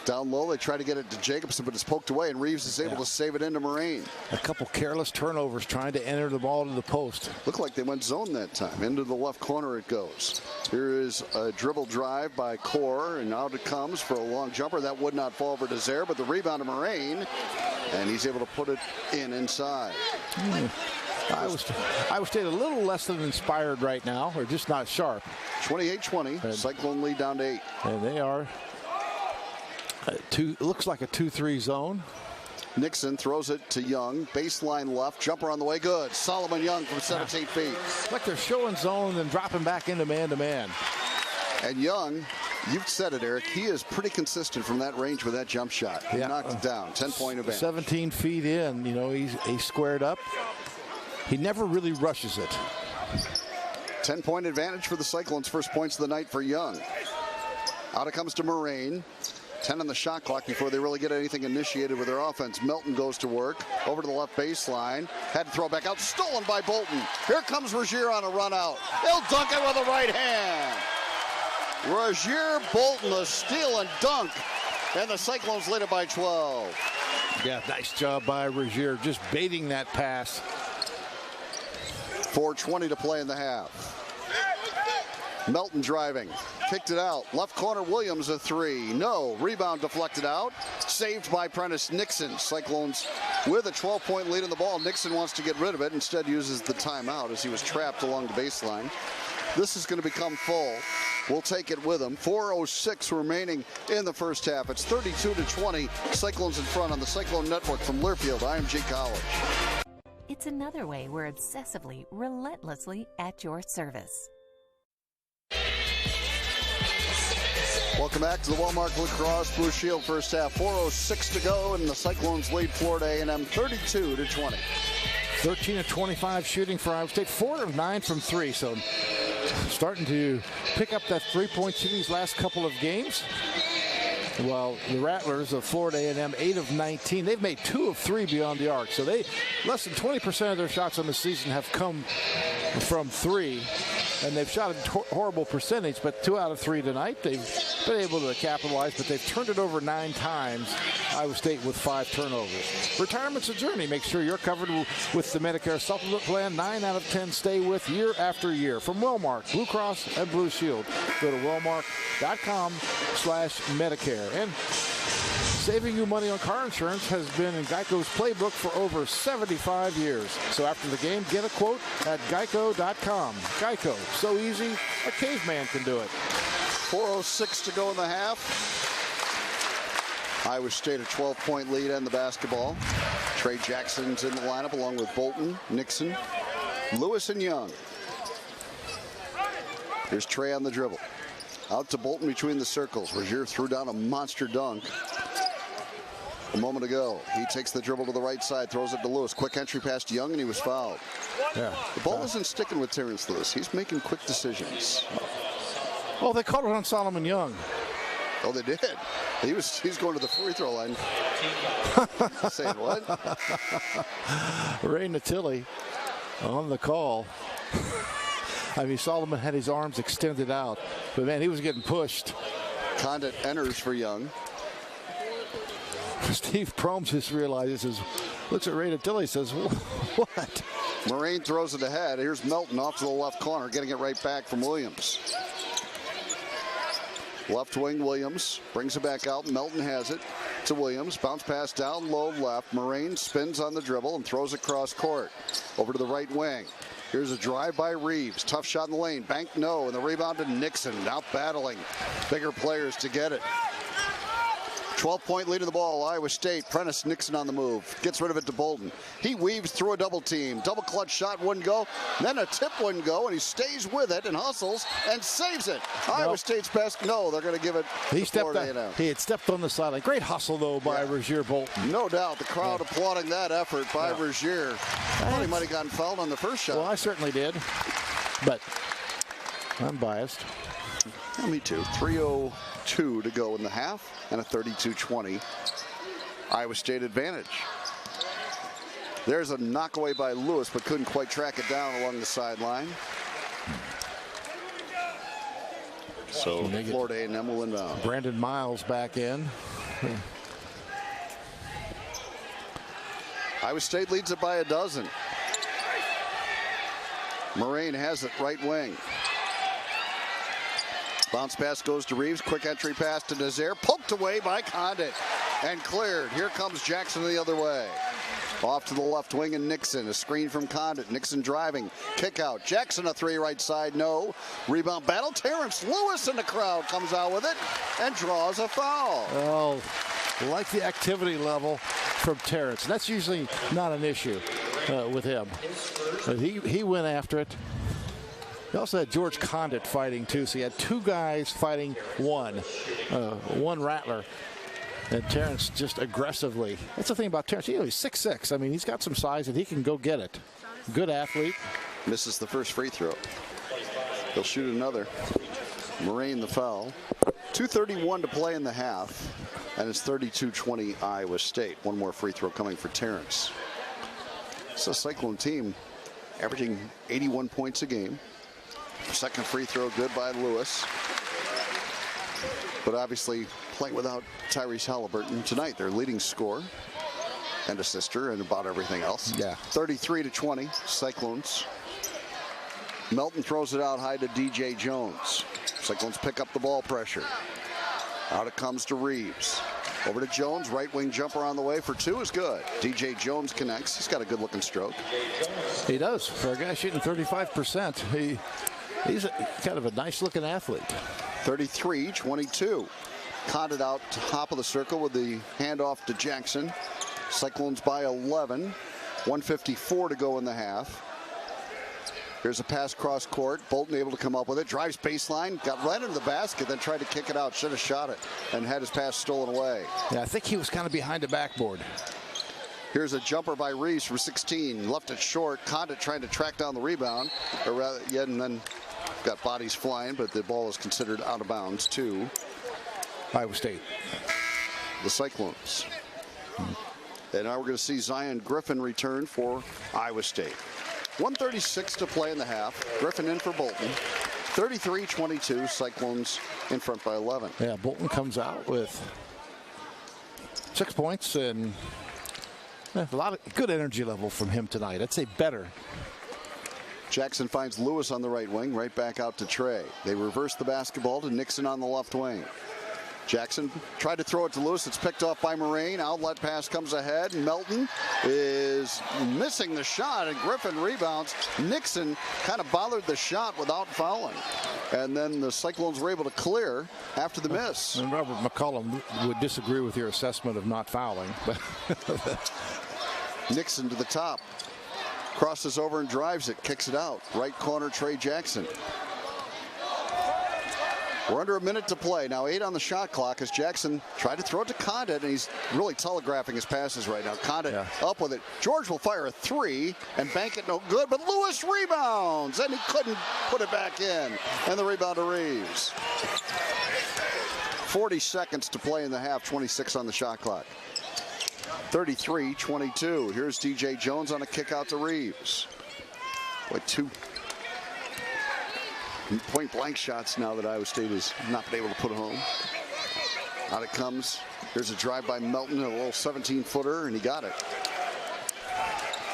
Down low, they try to get it to Jacobson, but it's poked away, and Reeves is able to save it into Moraine. A couple careless turnovers trying to enter the ball to the post. Looked like they went zone that time. Into the left corner it goes. Here is a dribble drive by Core, and out it comes for a long jumper. That would not fall for Desire, but the rebound to Moraine, and he's able to put it inside. Iowa State a little less than inspired right now, or just not sharp. 28-20, Cyclone lead down to 8. And they are. Looks like a 2-3 zone. Nixon throws it to Young. Baseline left. Jumper on the way. Good. Solomon Young from 17 feet. Like they're showing zone and then dropping back into man-to-man. And Young, you've said it, Eric, he is pretty consistent from that range with that jump shot. He knocked it down. 10-point advantage. 17 feet in. He's squared up. He never really rushes it. 10-point advantage for the Cyclones. First points of the night for Young. Out it comes to Moraine. 10 on the shot clock before they really get anything initiated with their offense. Melton goes to work. Over to the left baseline. Had to throw back out. Stolen by Bolton. Here comes Rozier on a run out. He'll dunk it with the right hand. Rozier Bolton, a steal and dunk. And the Cyclones lead it by 12. Yeah, nice job by Rozier, just baiting that pass. 4:20 to play in the half. Melton driving. Kicked it out. Left corner, Williams, a 3. No. Rebound deflected out. Saved by Prentice Nixon. Cyclones with a 12-point lead in the ball. Nixon wants to get rid of it. Instead uses the timeout as he was trapped along the baseline. This is going to become full. We'll take it with him. 4:06 remaining in the first half. It's 32-20. Cyclones in front on the Cyclone Network from Learfield, IMG College. It's another way we're obsessively, relentlessly at your service. Welcome back to the Walmart Lacrosse Blue Shield first half. 4:06 to go, and the Cyclones lead Florida A&M 32-20. 13 of 25 shooting for Iowa State. 4 of 9 from 3. So starting to pick up that three-point shooting these last couple of games. While the Rattlers of Florida A&M, 8 of 19. They've made 2 of 3 beyond the arc. So they less than 20% of their shots on the season have come from 3. And they've shot a horrible percentage, but 2 out of 3 tonight. They've been able to capitalize, but they've turned it over 9 times. Iowa State with 5 turnovers. Retirement's a journey. Make sure you're covered with the Medicare Supplement Plan. 9 out of 10 stay with year after year. From Wellmark, Blue Cross and Blue Shield. Go to wellmark.com/Medicare. And saving you money on car insurance has been in Geico's playbook for over 75 years. So after the game, get a quote at geico.com. Geico, so easy, a caveman can do it. 4:06 to go in the half. Iowa State a 12-point lead in the basketball. Trey Jackson's in the lineup along with Bolton, Nixon, Lewis, and Young. Here's Trey on the dribble. Out to Bolton between the circles. Rozier threw down a monster dunk a moment ago. He takes the dribble to the right side, throws it to Lewis. Quick entry past Young, and he was fouled. Yeah. The ball isn't sticking with Terrence Lewis. He's making quick decisions. Oh, they called it on Solomon Young. Oh, they did. He's going to the free throw line. Saying what? Ray Natilli on the call. I mean, Solomon had his arms extended out, but man, he was getting pushed. Condit enters for Young. Steve Prohm just realizes, looks at Ray Tilly, says, what? Moraine throws it ahead. Here's Melton off to the left corner, getting it right back from Williams. Left wing Williams brings it back out. Melton has it to Williams. Bounce pass down low left. Moraine spins on the dribble and throws it cross court. Over to the right wing. Here's a drive by Reeves. Tough shot in the lane. Bank no. And the rebound to Nixon. Out battling bigger players to get it. 12-point lead of the ball. Iowa State. Prentice Nixon on the move. Gets rid of it to Bolden. He weaves through a double team. Double clutch shot wouldn't go. Then a tip wouldn't go. And he stays with it and hustles and saves it. Iowa State's best. No, they're going to give it to Florida A&M. He had stepped on the sideline. Great hustle, though, by Rozier Bolton. No doubt. The crowd applauding that effort by Rozier. I thought he might have gotten fouled on the first shot. Well, I certainly did. But I'm biased. Yeah, me too. 3:02 to go in the half and a 32-20 Iowa State advantage. There's a knockaway by Lewis, but couldn't quite track it down along the sideline. So Florida A&M will inbound. Brandon Miles back in. Iowa State leads it by a dozen. Moraine has it right wing. Bounce pass goes to Reeves. Quick entry pass to Nazaire. Poked away by Condit and cleared. Here comes Jackson the other way. Off to the left wing and Nixon. A screen from Condit. Nixon driving. Kick out. Jackson a three right side. No. Rebound battle. Terrence Lewis in the crowd comes out with it and draws a foul. Oh, like the activity level from Terrence. That's usually not an issue with him. But he went after it. He also had George Condit fighting, too. So he had two guys fighting one Rattler. And Terrence just aggressively. That's the thing about Terrence. He's 6'6". I mean, he's got some size and he can go get it. Good athlete. Misses the first free throw. He'll shoot another. Moraine the foul. 2:31 to play in the half. And it's 32-20 Iowa State. One more free throw coming for Terrence. It's a Cyclone team averaging 81 points a game. Second free throw good by Lewis. But obviously playing without Tyrese Halliburton tonight, their leading scorer and assister and about everything else. Yeah. 33-20 Cyclones. Melton throws it out high to DJ Jones. Cyclones pick up the ball pressure. Out it comes to Reeves. Over to Jones. Right wing jumper on the way for two is good. DJ Jones connects. He's got a good looking stroke. He does. For a guy shooting 35%, he's kind of a nice looking athlete. 33-22. Condit out to top of the circle with the handoff to Jackson. Cyclones by 11. 1:54 to go in the half. Here's a pass cross court. Bolton able to come up with it. Drives baseline. Got right into the basket. Then tried to kick it out. Should have shot it. And had his pass stolen away. Yeah, I think he was kind of behind the backboard. Here's a jumper by Reeves from 16. Left it short. Condit trying to track down the rebound. Or rather, yeah, and then got bodies flying. But the ball is considered out of bounds to Iowa State. The Cyclones. And now we're going to see Zion Griffin return for Iowa State. 1:36 to play in the half. Griffin in for Bolton. 33-22. Cyclones in front by 11. Yeah, Bolton comes out with 6 points and a lot of good energy level from him tonight. I'd say better. Jackson finds Lewis on the right wing. Right back out to Trey. They reverse the basketball to Nixon on the left wing. Jackson tried to throw it to Lewis. It's picked off by Moraine. Outlet pass comes ahead. Melton is missing the shot, and Griffin rebounds. Nixon kind of bothered the shot without fouling. And then the Cyclones were able to clear after the miss. And Robert McCollum would disagree with your assessment of not fouling. Nixon to the top. Crosses over and drives it. Kicks it out. Right corner, Trey Jackson. We're under a minute to play. Now 8 on the shot clock as Jackson tried to throw it to Condit, and he's really telegraphing his passes right now. Condit up with it. George will fire a three and bank it no good, but Lewis rebounds, and he couldn't put it back in. And the rebound to Reeves. 40 seconds to play in the half, 26 on the shot clock. 33-22. Here's DJ Jones on a kick out to Reeves. Boy, 2 point-blank shots now that Iowa State has not been able to put home. Out it comes. Here's a drive by Melton, a little 17-footer, and he got it.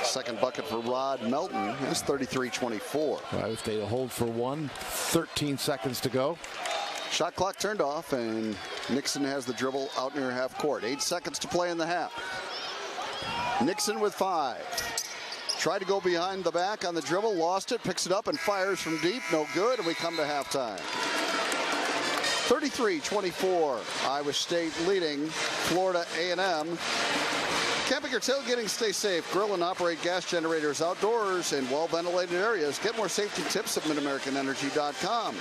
Second bucket for Rod Melton. It's 33-24. Ohio State will hold for one. 13 seconds to go. Shot clock turned off, and Nixon has the dribble out near half court. 8 seconds to play in the half. Nixon with 5. Tried to go behind the back on the dribble, lost it, picks it up, and fires from deep. No good, and we come to halftime. 33-24. Iowa State leading Florida A&M. Camping or tailgating, stay safe. Grill and operate gas generators outdoors in well-ventilated areas. Get more safety tips at MidAmericanEnergy.com.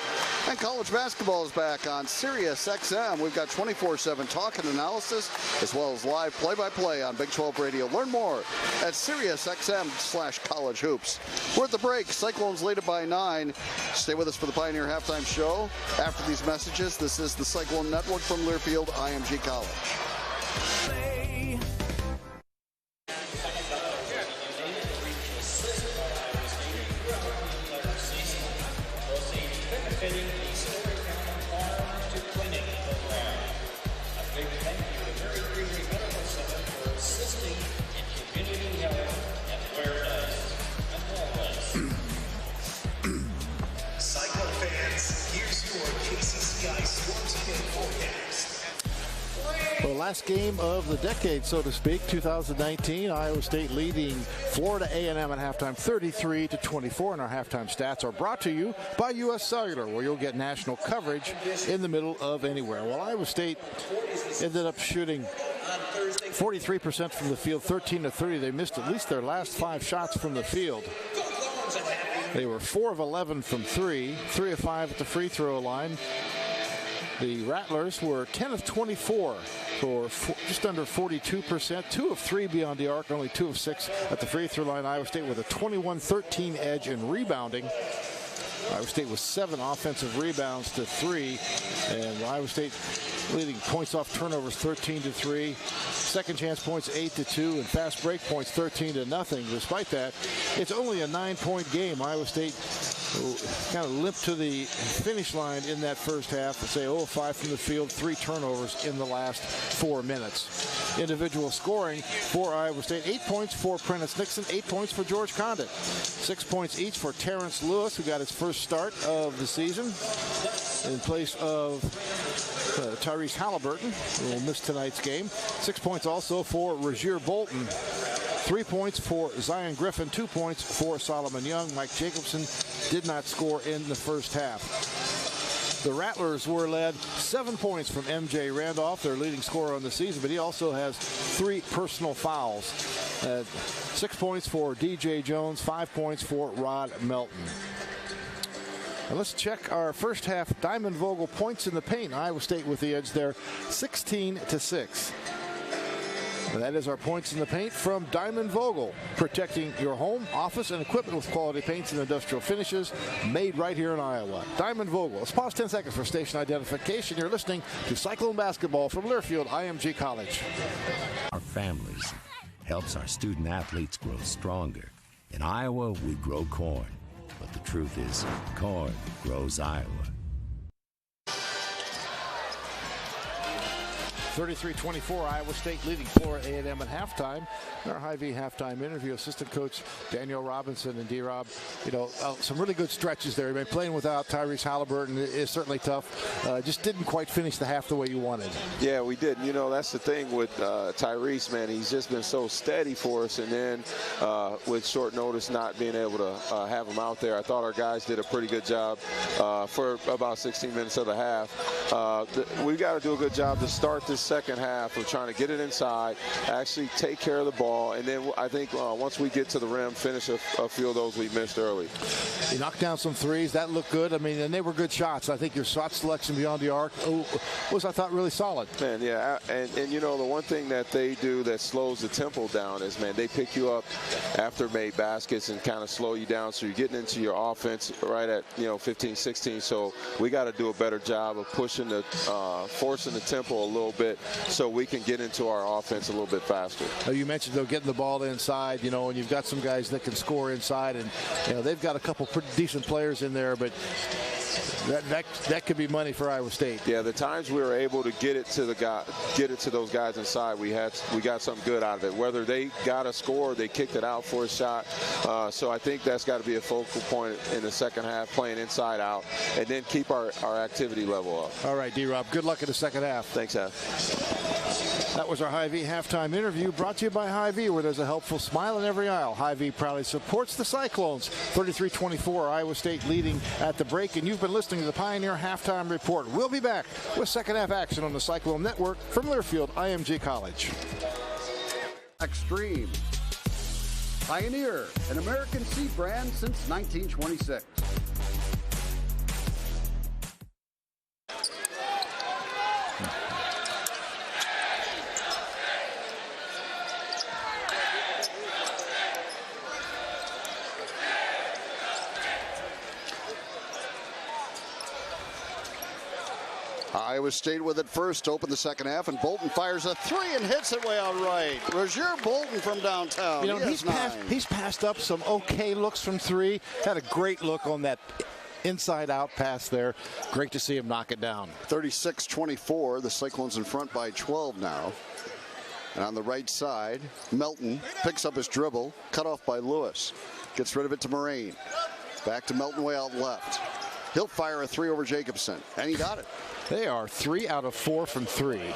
And college basketball is back on Sirius XM. We've got 24/7 talk and analysis, as well as live play-by-play on Big 12 Radio. Learn more at SiriusXM/College Hoops. We're at the break. Cyclones lead it by 9. Stay with us for the Pioneer Halftime Show. After these messages, this is the Cyclone Network from Learfield IMG College. Last game of the decade, so to speak, 2019. Iowa State leading Florida A&M at halftime 33-24, and our halftime stats are brought to you by U.S. Cellular, where you'll get national coverage in the middle of anywhere. Well, Iowa State ended up shooting 43% from the field, 13-30. They missed at least their last 5 shots from the field. They were 4 of 11 from 3, 3 of 5 at the free throw line. The Rattlers were 10 of 24 for just under 42%, 2 of 3 beyond the arc, only 2 of 6 at the free throw line. Iowa State with a 21-13 edge in rebounding. Iowa State with 7 offensive rebounds to 3, and Iowa State leading points off turnovers 13-3, second chance points 8-2, and fast break points 13-0. Despite that, it's only a 9-point game. Iowa State kind of limped to the finish line in that first half. Say 0-5 from the field, 3 turnovers in the last 4 minutes. Individual scoring for Iowa State: 8 points for Prentice Nixon, 8 points for George Condit, 6 points each for Terrence Lewis, who got his first start of the season in place of Tyrese Halliburton, who will miss tonight's game. 6 points also for Rozier Bolton. 3 points for Zion Griffin, 2 points for Solomon Young. Mike Jacobson did not score in the first half. The Rattlers were led 7 points from M.J. Randolph, their leading scorer on the season, but he also has 3 personal fouls. 6 points for D.J. Jones, 5 points for Rod Melton. Now let's check our first half Diamond Vogel points in the paint. Iowa State with the edge there, 16-6. And that is our points in the paint from Diamond Vogel, protecting your home, office, and equipment with quality paints and industrial finishes made right here in Iowa. Diamond Vogel. Let's pause 10 seconds for station identification. You're listening to Cyclone Basketball from Learfield IMG College. Our families helps our student athletes grow stronger. In Iowa, we grow corn. But the truth is, corn grows Iowa. 33-24, Iowa State leading Florida A&M at halftime. In our Hy-Vee halftime interview, assistant coach Daniel Robinson and D-Rob, some really good stretches there. I mean, playing without Tyrese Halliburton is certainly tough. Just didn't quite finish the half the way you wanted. Yeah, we didn't. That's the thing with Tyrese, man. He's just been so steady for us, and then with short notice not being able to have him out there, I thought our guys did a pretty good job for about 16 minutes of the half. We've got to do a good job to start this second half of trying to get it inside, actually take care of the ball, and then I think once we get to the rim, finish a few of those we missed early. You knocked down some threes. That looked good. I mean, and they were good shots. I think your shot selection beyond the arc was, I thought, really solid. Man, yeah, and the one thing that they do that slows the tempo down is, man, they pick you up after made baskets and kind of slow you down, so you're getting into your offense right at 15, 16. So we got to do a better job of pushing forcing the tempo a little bit, so we can get into our offense a little bit faster. You mentioned, though, getting the ball inside, and you've got some guys that can score inside, and they've got a couple pretty decent players in there, but That could be money for Iowa State. Yeah, the times we were able to get it to those guys inside, we got something good out of it. Whether they got a score, or they kicked it out for a shot. So I think that's got to be a focal point in the second half, playing inside out, and then keep our activity level up. All right, D-Rob, good luck in the second half. Thanks, Al. That was our Hy-Vee halftime interview, brought to you by Hy-Vee, where there's a helpful smile in every aisle. Hy-Vee proudly supports the Cyclones. 33-24, Iowa State leading at the break, and you've been listening to the Pioneer Halftime Report. We'll be back with second half action on the Cyclone Network from Learfield IMG College. Extreme. Pioneer, an American seed brand since 1926. Iowa State with it first to open the second half, and Bolton fires a three and hits it way out right. Rozier Bolton from downtown. You know, he's passed up some okay looks from three. Had a great look on that inside-out pass there. Great to see him knock it down. 36-24. The Cyclones in front by 12 now. And on the right side, Melton picks up his dribble, cut off by Lewis. Gets rid of it to Moraine. Back to Melton way out left. He'll fire a three over Jacobson, and he got it. They are 3 out of 4 from three.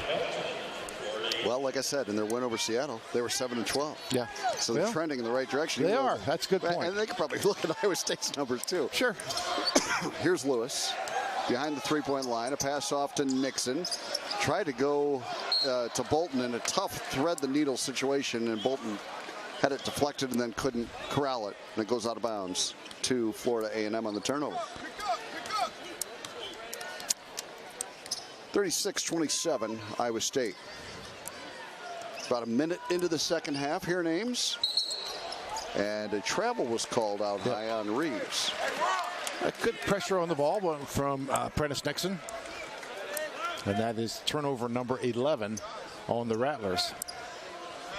Well, like I said, in their win over Seattle, they were 7-12. Yeah. So they're trending in the right direction. They are. That's a good point. And they could probably look at Iowa State's numbers, too. Sure. Here's Lewis behind the three-point line. A pass off to Nixon. Tried to go to Bolton in a tough thread-the-needle situation, and Bolton had it deflected and then couldn't corral it. And it goes out of bounds to Florida A&M on the turnover. 36-27, Iowa State. About a minute into the second half. Here in Ames. And a travel was called out high on Reeves. A good pressure on the ball from Prentice Nixon. And that is turnover number 11 on the Rattlers.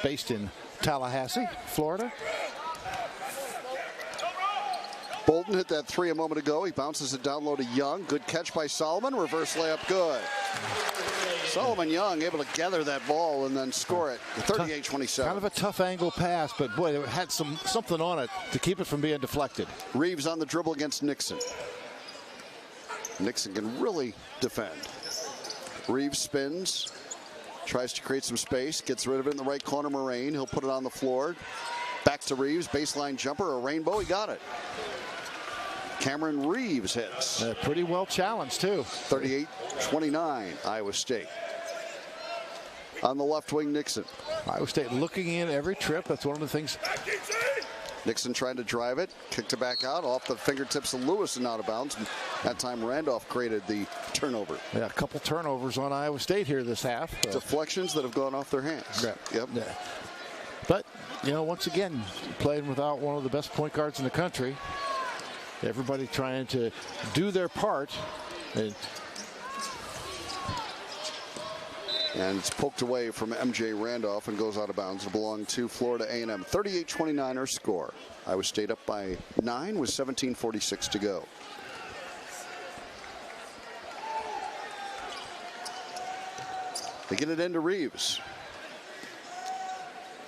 Based in Tallahassee, Florida. Bolton hit that three a moment ago. He bounces it down low to Young. Good catch by Solomon. Reverse layup good. Solomon Young able to gather that ball and then score it. 38-27. Kind of a tough angle pass, but boy, it had something on it to keep it from being deflected. Reeves on the dribble against Nixon. Nixon can really defend. Reeves spins. Tries to create some space. Gets rid of it in the right corner. Moraine. He'll put it on the floor. Back to Reeves. Baseline jumper. A rainbow. He got it. Cameron Reeves hits. Pretty well challenged, too. 38-29, Iowa State. On the left wing, Nixon. Iowa State looking in every trip. That's one of the things. Nixon trying to drive it. Kicked it back out off the fingertips of Lewis and out of bounds. And that time Randolph created the turnover. Yeah, a couple turnovers on Iowa State here this half. Deflections that have gone off their hands. Yeah. Yep. Yeah. But, you know, once again, playing without one of the best point guards in the country. Everybody trying to do their part. And it's poked away from MJ Randolph and goes out of bounds. It belonged to Florida A&M. 38-29 our score. Iowa State up by 9 with 17:46 to go. They get it into Reeves.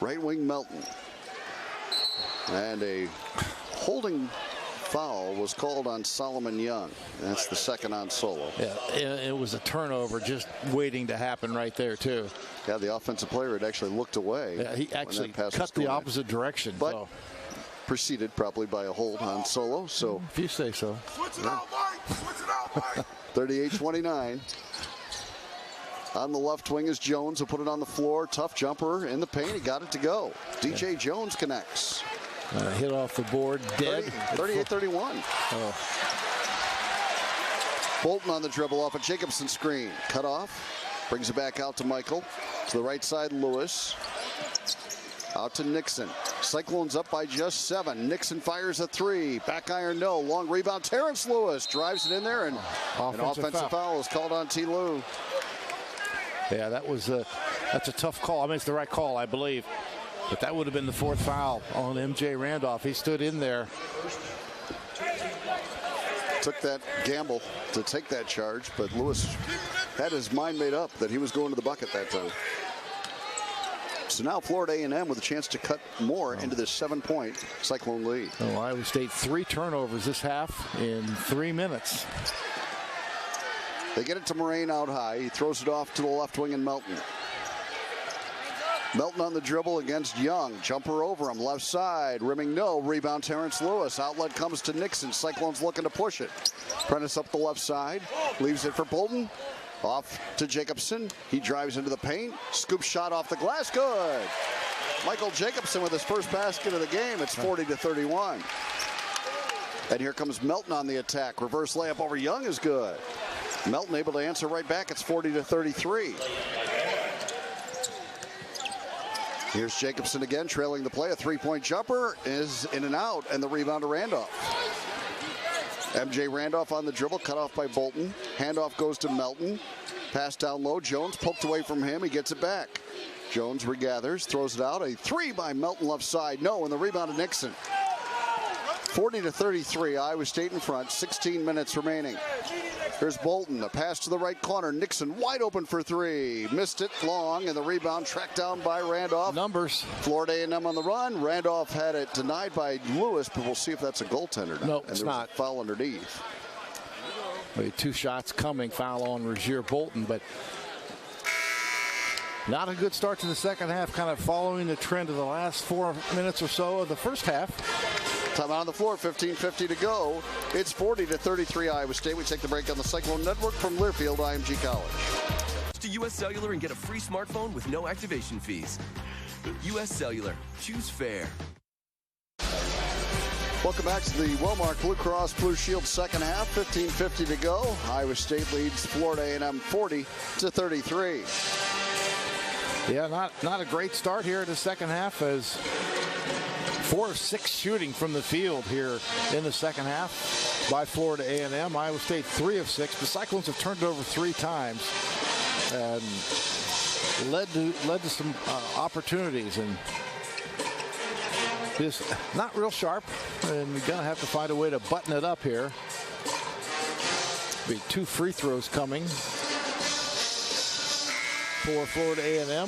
Right wing Melton. And a holding foul was called on Solomon Young. That's the second on Solo. Yeah, it was a turnover just waiting to happen right there, too. Yeah, the offensive player had actually looked away. Yeah, he actually cut the opposite direction. But preceded probably by a hold on Solo. So if you say so. Switch it out, Mike. Switch it out, Mike. 38-29. On the left wing is Jones, who put it on the floor. Tough jumper in the paint. He got it to go. DJ Jones connects. Hit off the board, dead. 38-31. Oh. Bolton on the dribble off a Jacobson screen. Cut off. Brings it back out to Michael. To the right side, Lewis. Out to Nixon. Cyclones up by just 7. Nixon fires a three. Back iron, no. Long rebound. Terrence Lewis drives it in there, and an offensive foul is called on T. Lou. Yeah, that's a tough call. I mean, it's the right call, I believe. But that would have been the fourth foul on MJ Randolph. He stood in there. took that gamble to take that charge, but Lewis had his mind made up that he was going to the bucket that time. So now Florida A&M with a chance to cut more into this 7-point Cyclone lead. Oh, Iowa State 3 turnovers this half in 3 minutes. They get it to Moraine out high. He throws it off to the left wing and Melton. Melton on the dribble against Young. Jumper over him, left side. Rimming no. Rebound Terrence Lewis. Outlet comes to Nixon. Cyclones looking to push it. Prentice up the left side. Leaves it for Bolton. Off to Jacobson. He drives into the paint. Scoop shot off the glass. Good. Michael Jacobson with his first basket of the game. It's 40-31. And here comes Melton on the attack. Reverse layup over Young is good. Melton able to answer right back. It's 40-33. Here's Jacobson again, trailing the play. A three-point jumper is in and out, and the rebound to Randolph. MJ Randolph on the dribble, cut off by Bolton. Handoff goes to Melton. Pass down low. Jones poked away from him. He gets it back. Jones regathers, throws it out. A three by Melton left side. No, and the rebound to Nixon. 40-33. Iowa State in front. 16 minutes remaining. Here's Bolton. A pass to the right corner. Nixon wide open for three. Missed it long, and the rebound tracked down by Randolph. Numbers. Florida A&M on the run. Randolph had it denied by Lewis, but we'll see if that's a goaltender. No, it's not. A foul underneath. 2 shots coming. Foul on Rozier Bolton, but not a good start to the second half, kind of following the trend of the last 4 minutes or so of the first half. Time out on the floor, 15:50 to go. It's 40-33 Iowa State. We take the break on the Cyclone Network from Learfield IMG College. To U.S. Cellular and get a free smartphone with no activation fees. U.S. Cellular. Choose fair. Welcome back to the Wellmark Blue Cross Blue Shield second half. 15:50 to go. Iowa State leads Florida A&M 40-33. Yeah, not a great start here in the second half, as 4 of 6 shooting from the field here in the second half by Florida A&M. Iowa State 3 of 6. The Cyclones have turned it over 3 times and led to some opportunities, and just not real sharp, and we're gonna have to find a way to button it up here. Be 2 free throws coming for Florida A&M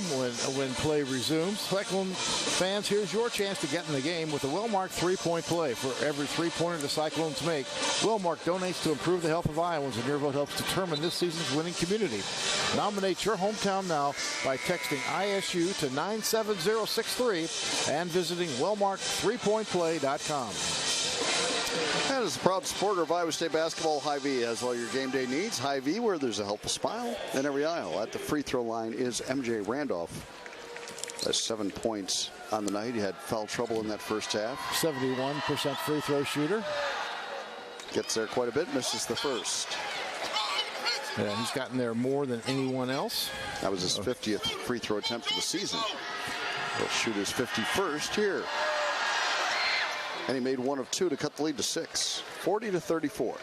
when play resumes. Cyclone fans, here's your chance to get in the game with the Wellmark 3-point play. For every 3-pointer the Cyclones make, Wellmark donates to improve the health of Iowans, and your vote helps determine this season's winning community. Nominate your hometown now by texting ISU to 97063 and visiting wellmark3pointplay.com. And as a proud supporter of Iowa State basketball, Hy-Vee has all your game day needs. Hy-Vee, where there's a helpful smile in every aisle. At the free throw line is MJ Randolph. That's 7 points on the night. He had foul trouble in that first half. 71% free throw shooter. Gets there quite a bit, misses the first. Yeah, he's gotten there more than anyone else. That was his 50th free throw attempt of the season. He'll shoot his 51st here. And he made 1 of 2 to cut the lead to 6. 40-34.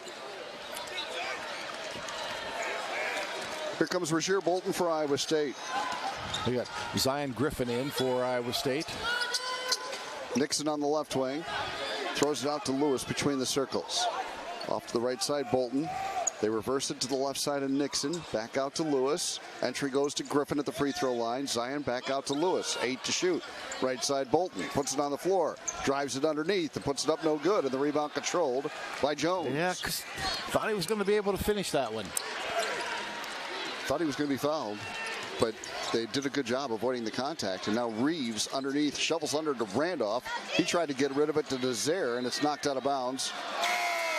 Here comes Rozier Bolton for Iowa State. We got Zion Griffin in for Iowa State. Nixon on the left wing. Throws it out to Lewis between the circles. Off to the right side, Bolton. They reverse it to the left side of Nixon. Back out to Lewis. Entry goes to Griffin at the free throw line. Zion back out to Lewis. 8 to shoot. Right side, Bolton puts it on the floor. Drives it underneath and puts it up no good. And the rebound controlled by Jones. Yeah, thought he was going to be able to finish that one. Thought he was going to be fouled, but they did a good job avoiding the contact. And now Reeves underneath, shovels under to Randolph. He tried to get rid of it to Desire, and it's knocked out of bounds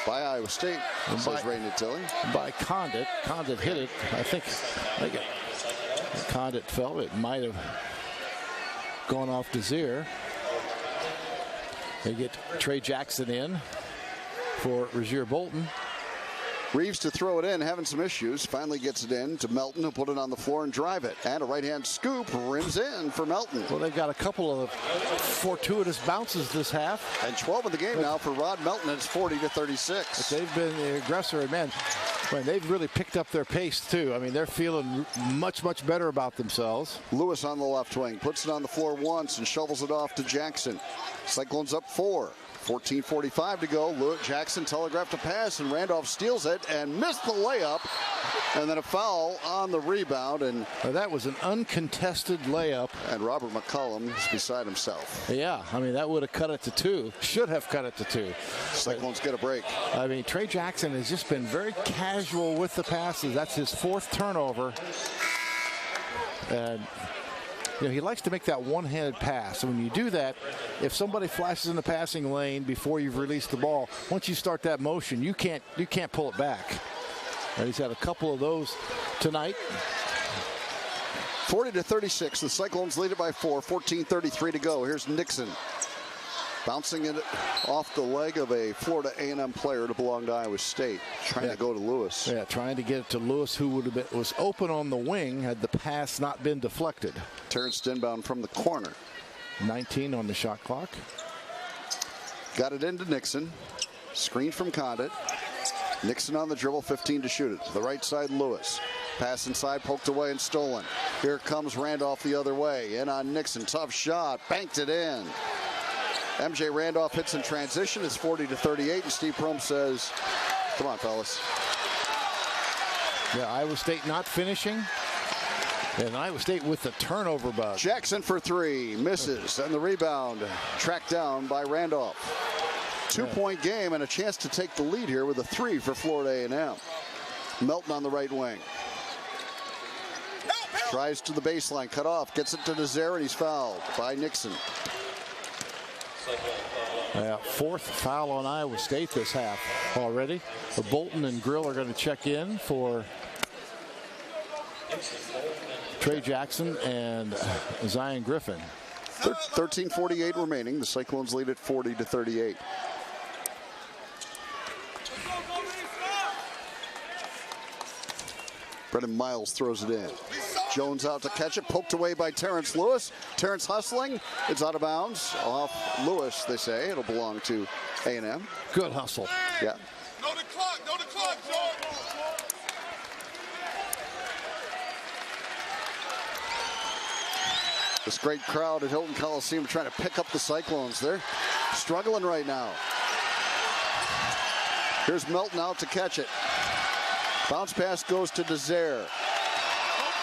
by Iowa State, says Ray Natilli. By Condit. Condit hit it. I think Condit felt it might have gone off Desire. They get Trey Jackson in for Rozier Bolton. Reeves to throw it in, having some issues. Finally gets it in to Melton, who put it on the floor and drive it. And a right-hand scoop rims in for Melton. Well, they've got a couple of fortuitous bounces this half. And 12 in the game now for Rod Melton. It's 40-36. But they've been the aggressor, and man, they've really picked up their pace too. I mean, they're feeling much better about themselves. Lewis on the left wing puts it on the floor once and shovels it off to Jackson. Cyclones up 4. 14:45 to go. Jackson telegraphed a pass, and Randolph steals it and missed the layup. And then a foul on the rebound. And that was an uncontested layup. And Robert McCollum is beside himself. Yeah, I mean, that would have cut it to 2. Should have cut it to 2. Cyclones get a break. I mean, Trey Jackson has just been very casual with the passes. That's his 4th turnover. And you know, he likes to make that one-handed pass. And when you do that, if somebody flashes in the passing lane before you've released the ball, once you start that motion, you can't pull it back. And he's had a couple of those tonight. 40-36. The Cyclones lead it by 4. 14:33 to go. Here's Nixon. Bouncing it off the leg of a Florida A&M player to belong to Iowa State. Trying to go to Lewis. Yeah, trying to get it to Lewis, who was open on the wing had the pass not been deflected. Terrence Stenbaum from the corner. 19 on the shot clock. Got it into Nixon. Screen from Condit. Nixon on the dribble, 15 to shoot it. To the right side, Lewis. Pass inside, poked away and stolen. Here comes Randolph the other way. In on Nixon, tough shot, banked it in. MJ Randolph hits in transition. It's 40-38, and Steve Prohm says, come on, fellas. Yeah, Iowa State not finishing. And Iowa State with the turnover bug. Jackson for 3, misses, and the rebound tracked down by Randolph. 2-point game and a chance to take the lead here with a 3 for Florida A&M. Melton on the right wing. Tries to the baseline, cut off, gets it to Desir, and he's fouled by Nixon. 4th foul on Iowa State this half already. Bolton and Grill are going to check in for Trey Jackson and Zion Griffin. 13:48 remaining. The Cyclones lead at 40-38. Brendan Miles throws it in. Jones out to catch it, poked away by Terrence Lewis. Terrence hustling, it's out of bounds. Off Lewis, they say. It'll belong to A&M. Good hustle. Yeah. Know the clock, George. This great crowd at Hilton Coliseum trying to pick up the Cyclones. They're struggling right now. Here's Melton out to catch it. Bounce pass goes to Desir.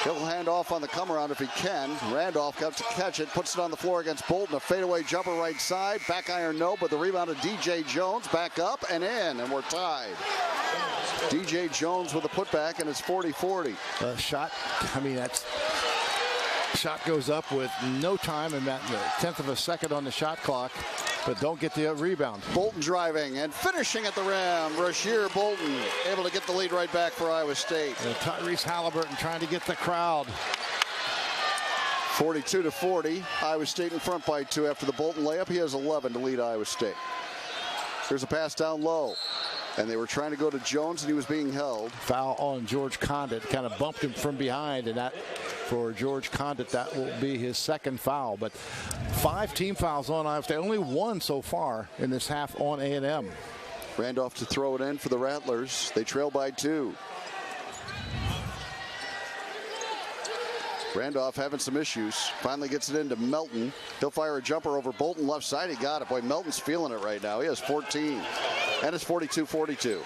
He'll hand off on the come around if he can. Randolph got to catch it, puts it on the floor against Bolton. A fadeaway jumper right side. Back iron no, but the rebound of DJ Jones. Back up and in, and we're tied. DJ Jones with a putback, and it's 40-40. Shot, I mean, that's shot goes up with no time, and that 1/10 of a second on the shot clock, but don't get the rebound. Bolton driving and finishing at the rim. Rasheer Bolton able to get the lead right back for Iowa State. And Tyrese Halliburton trying to get the crowd. 42-40. Iowa State in front by 2 after the Bolton layup. He has 11 to lead Iowa State. Here's a pass down low. And they were trying to go to Jones, and he was being held. Foul on George Condit. Kind of bumped him from behind, and that for George Condit, that will be his 2nd foul. But 5 team fouls on Iowa State. Only 1 so far in this half on A&M. Randolph to throw it in for the Rattlers. They trail by 2. Randolph having some issues. Finally gets it into Melton. He'll fire a jumper over Bolton left side. He got it. Boy, Melton's feeling it right now. He has 14. And it's 42-42.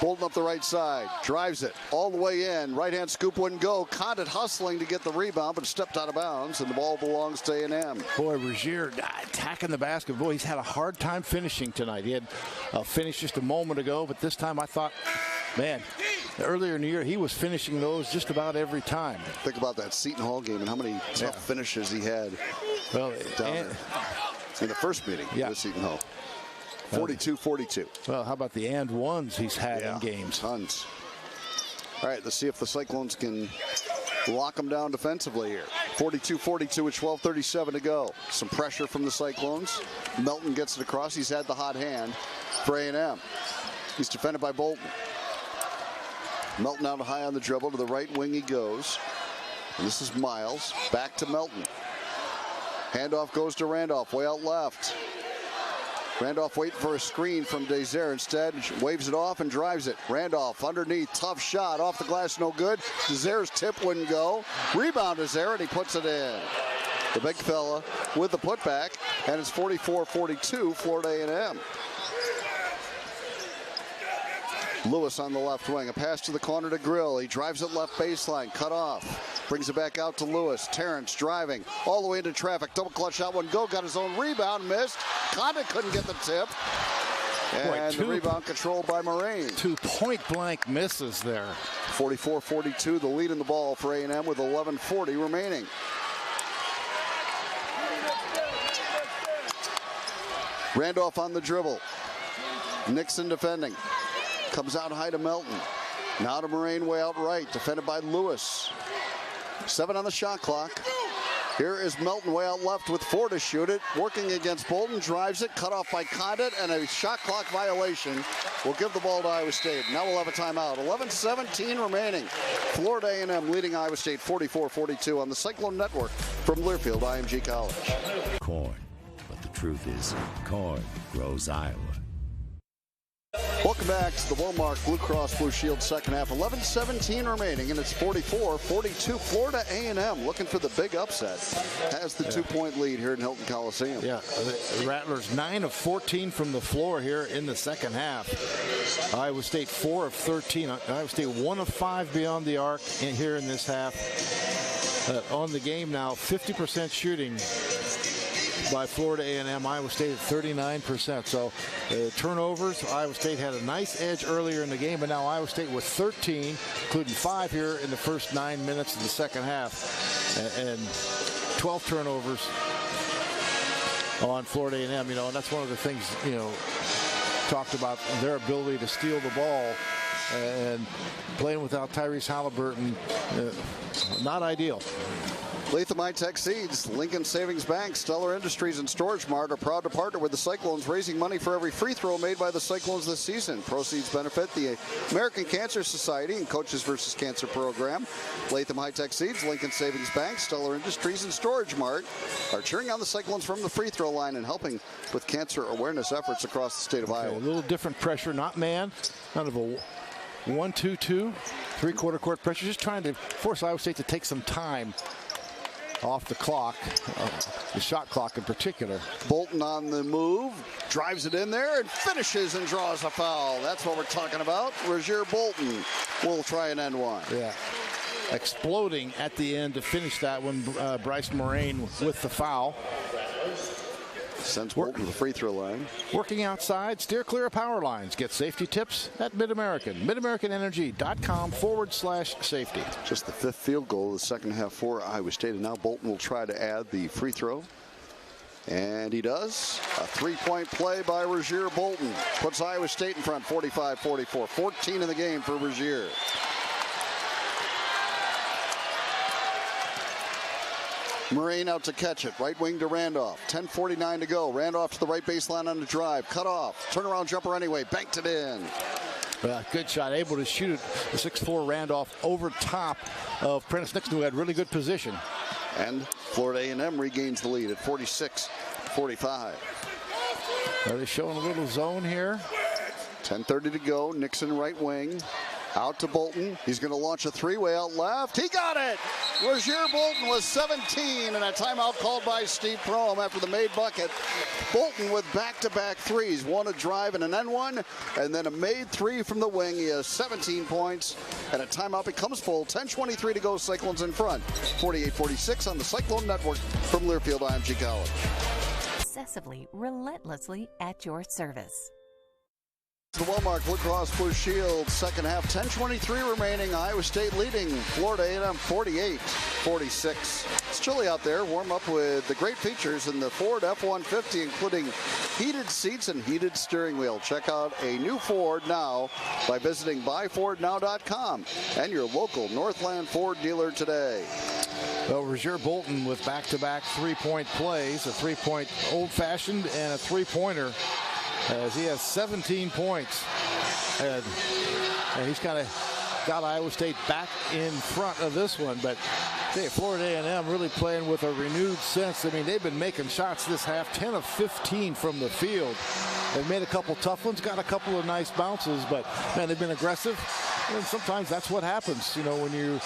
Bolton up the right side. Drives it all the way in. Right-hand scoop wouldn't go. Condit hustling to get the rebound, but stepped out of bounds, and the ball belongs to A&M. Boy, Rasheer attacking the basket. Boy, he's had a hard time finishing tonight. He had a finish just a moment ago, but this time I thought, man, earlier in the year, he was finishing those just about every time. Think about that Seton Hall game and how many tough finishes he had down there in the first meeting with Seton Hall. 42-42. Well, how about the and ones he's had in games? Tons. All right, let's see if the Cyclones can lock them down defensively here. 42-42 with 12:37 to go. Some pressure from the Cyclones. Melton gets it across. He's had the hot hand for A&M. He's defended by Bolton. Melton out high on the dribble. To the right wing he goes. And this is Miles. Back to Melton. Handoff goes to Randolph. Way out left. Randolph waiting for a screen from Desir. Instead, waves it off and drives it. Randolph underneath. Tough shot. Off the glass, no good. Desir's tip wouldn't go. Rebound Desir, and he puts it in. The big fella with the putback. and it's 44-42 Florida A&M. Lewis on the left wing, a pass to the corner to Grill. He drives it left baseline, cut off. Brings it back out to Lewis. Terrence driving all the way into traffic. Double clutch shot, one go. Got his own rebound, missed. Condit couldn't get the tip. And the rebound controlled by Moraine. 2 point-blank misses there. 44-42, the lead in the ball for A&M with 11:40 remaining. Randolph on the dribble. Nixon defending. Comes out high to Melton. Now to Moraine way out right. Defended by Lewis. 7 on the shot clock. Here is Melton way out left with 4 to shoot it. Working against Bolton. Drives it. Cut off by Condit. And a shot clock violation will give the ball to Iowa State. Now we'll have a timeout. 11:17 remaining. Florida A&M leading Iowa State 44-42 on the Cyclone Network from Learfield IMG College. Corn. But the truth is, corn grows Iowa. Welcome back to the Walmart Blue Cross Blue Shield second half. 11:17 remaining, and it's 44-42. Florida A&M looking for the big upset. Has the 2-point lead here in Hilton Coliseum. Yeah, the Rattlers 9 of 14 from the floor here in the second half. Iowa State 4 of 13. Iowa State 1 of 5 beyond the arc here in this half. On the game now, 50% shooting by Florida A&M. Iowa State at 39%. So turnovers, Iowa State had a nice edge earlier in the game, but now Iowa State with 13, including 5 here in the first 9 minutes of the second half, and 12 turnovers on Florida A&M. You know, and that's one of the things, you know, talked about their ability to steal the ball, and playing without Tyrese Halliburton, not ideal. Latham High-Tech Seeds, Lincoln Savings Bank, Stellar Industries, and Storage Mart are proud to partner with the Cyclones, raising money for every free throw made by the Cyclones this season. Proceeds benefit the American Cancer Society and Coaches vs. Cancer program. Latham High-Tech Seeds, Lincoln Savings Bank, Stellar Industries, and Storage Mart are cheering on the Cyclones from the free throw line and helping with cancer awareness efforts across the state of Iowa. A little different pressure, not man, kind of a 1-2-2, three-quarter court pressure, just trying to force Iowa State to take some time off the clock, the shot clock in particular. Bolton on the move, drives it in there and finishes and draws a foul. That's what we're talking about. Rozier Bolton will try an end one. Yeah, exploding at the end to finish that one. Bryce Moraine with the foul. Sends Bolton to the free throw line. Working outside, steer clear of power lines. Get safety tips at Mid-American. MidAmericanEnergy.com/safety. Just the 5th field goal of the second half for Iowa State. And now Bolton will try to add the free throw. And he does. A 3-point play by Rozier Bolton. Puts Iowa State in front 45-44. 14 in the game for Rozier. Moraine out to catch it. Right wing to Randolph. 10:49 to go. Randolph to the right baseline on the drive. Cut off. Turnaround jumper anyway. Banked it in. Good shot. Able to shoot it. The 6'4" Randolph over top of Prentice Nixon, who had really good position. And Florida A&M regains the lead at 46-45. Are they showing a little zone here? 10:30 to go. Nixon right wing. Out to Bolton. He's going to launch a 3-way out left. He got it! Rozier Bolton was 17, and a timeout called by Steve Prohm after the made bucket. Bolton with back-to-back threes. One a drive and an end one, and then a made 3 from the wing. He has 17 points, and a timeout becomes full. 10:23 to go. Cyclones in front. 48-46 on the Cyclone Network from Learfield IMG College. Obsessively, relentlessly at your service. The Walmart Blue Cross Blue Shield second half, 10:23 remaining. Iowa State leading Florida A&M 48-46. It's chilly out there. Warm up with the great features in the Ford F-150, including heated seats and heated steering wheel. Check out a new Ford now by visiting buyfordnow.com and your local Northland Ford dealer today. Well, Rozier Bolton with back-to-back 3-point plays, a 3-point old-fashioned and a 3-pointer, as he has 17 points, and he's kind of got Iowa State back in front of this one. But hey, Florida A&M really playing with a renewed sense. I mean, they've been making shots this half, 10 of 15 from the field. They've made a couple tough ones, got a couple of nice bounces, but man, they've been aggressive. And sometimes that's what happens, you know, when you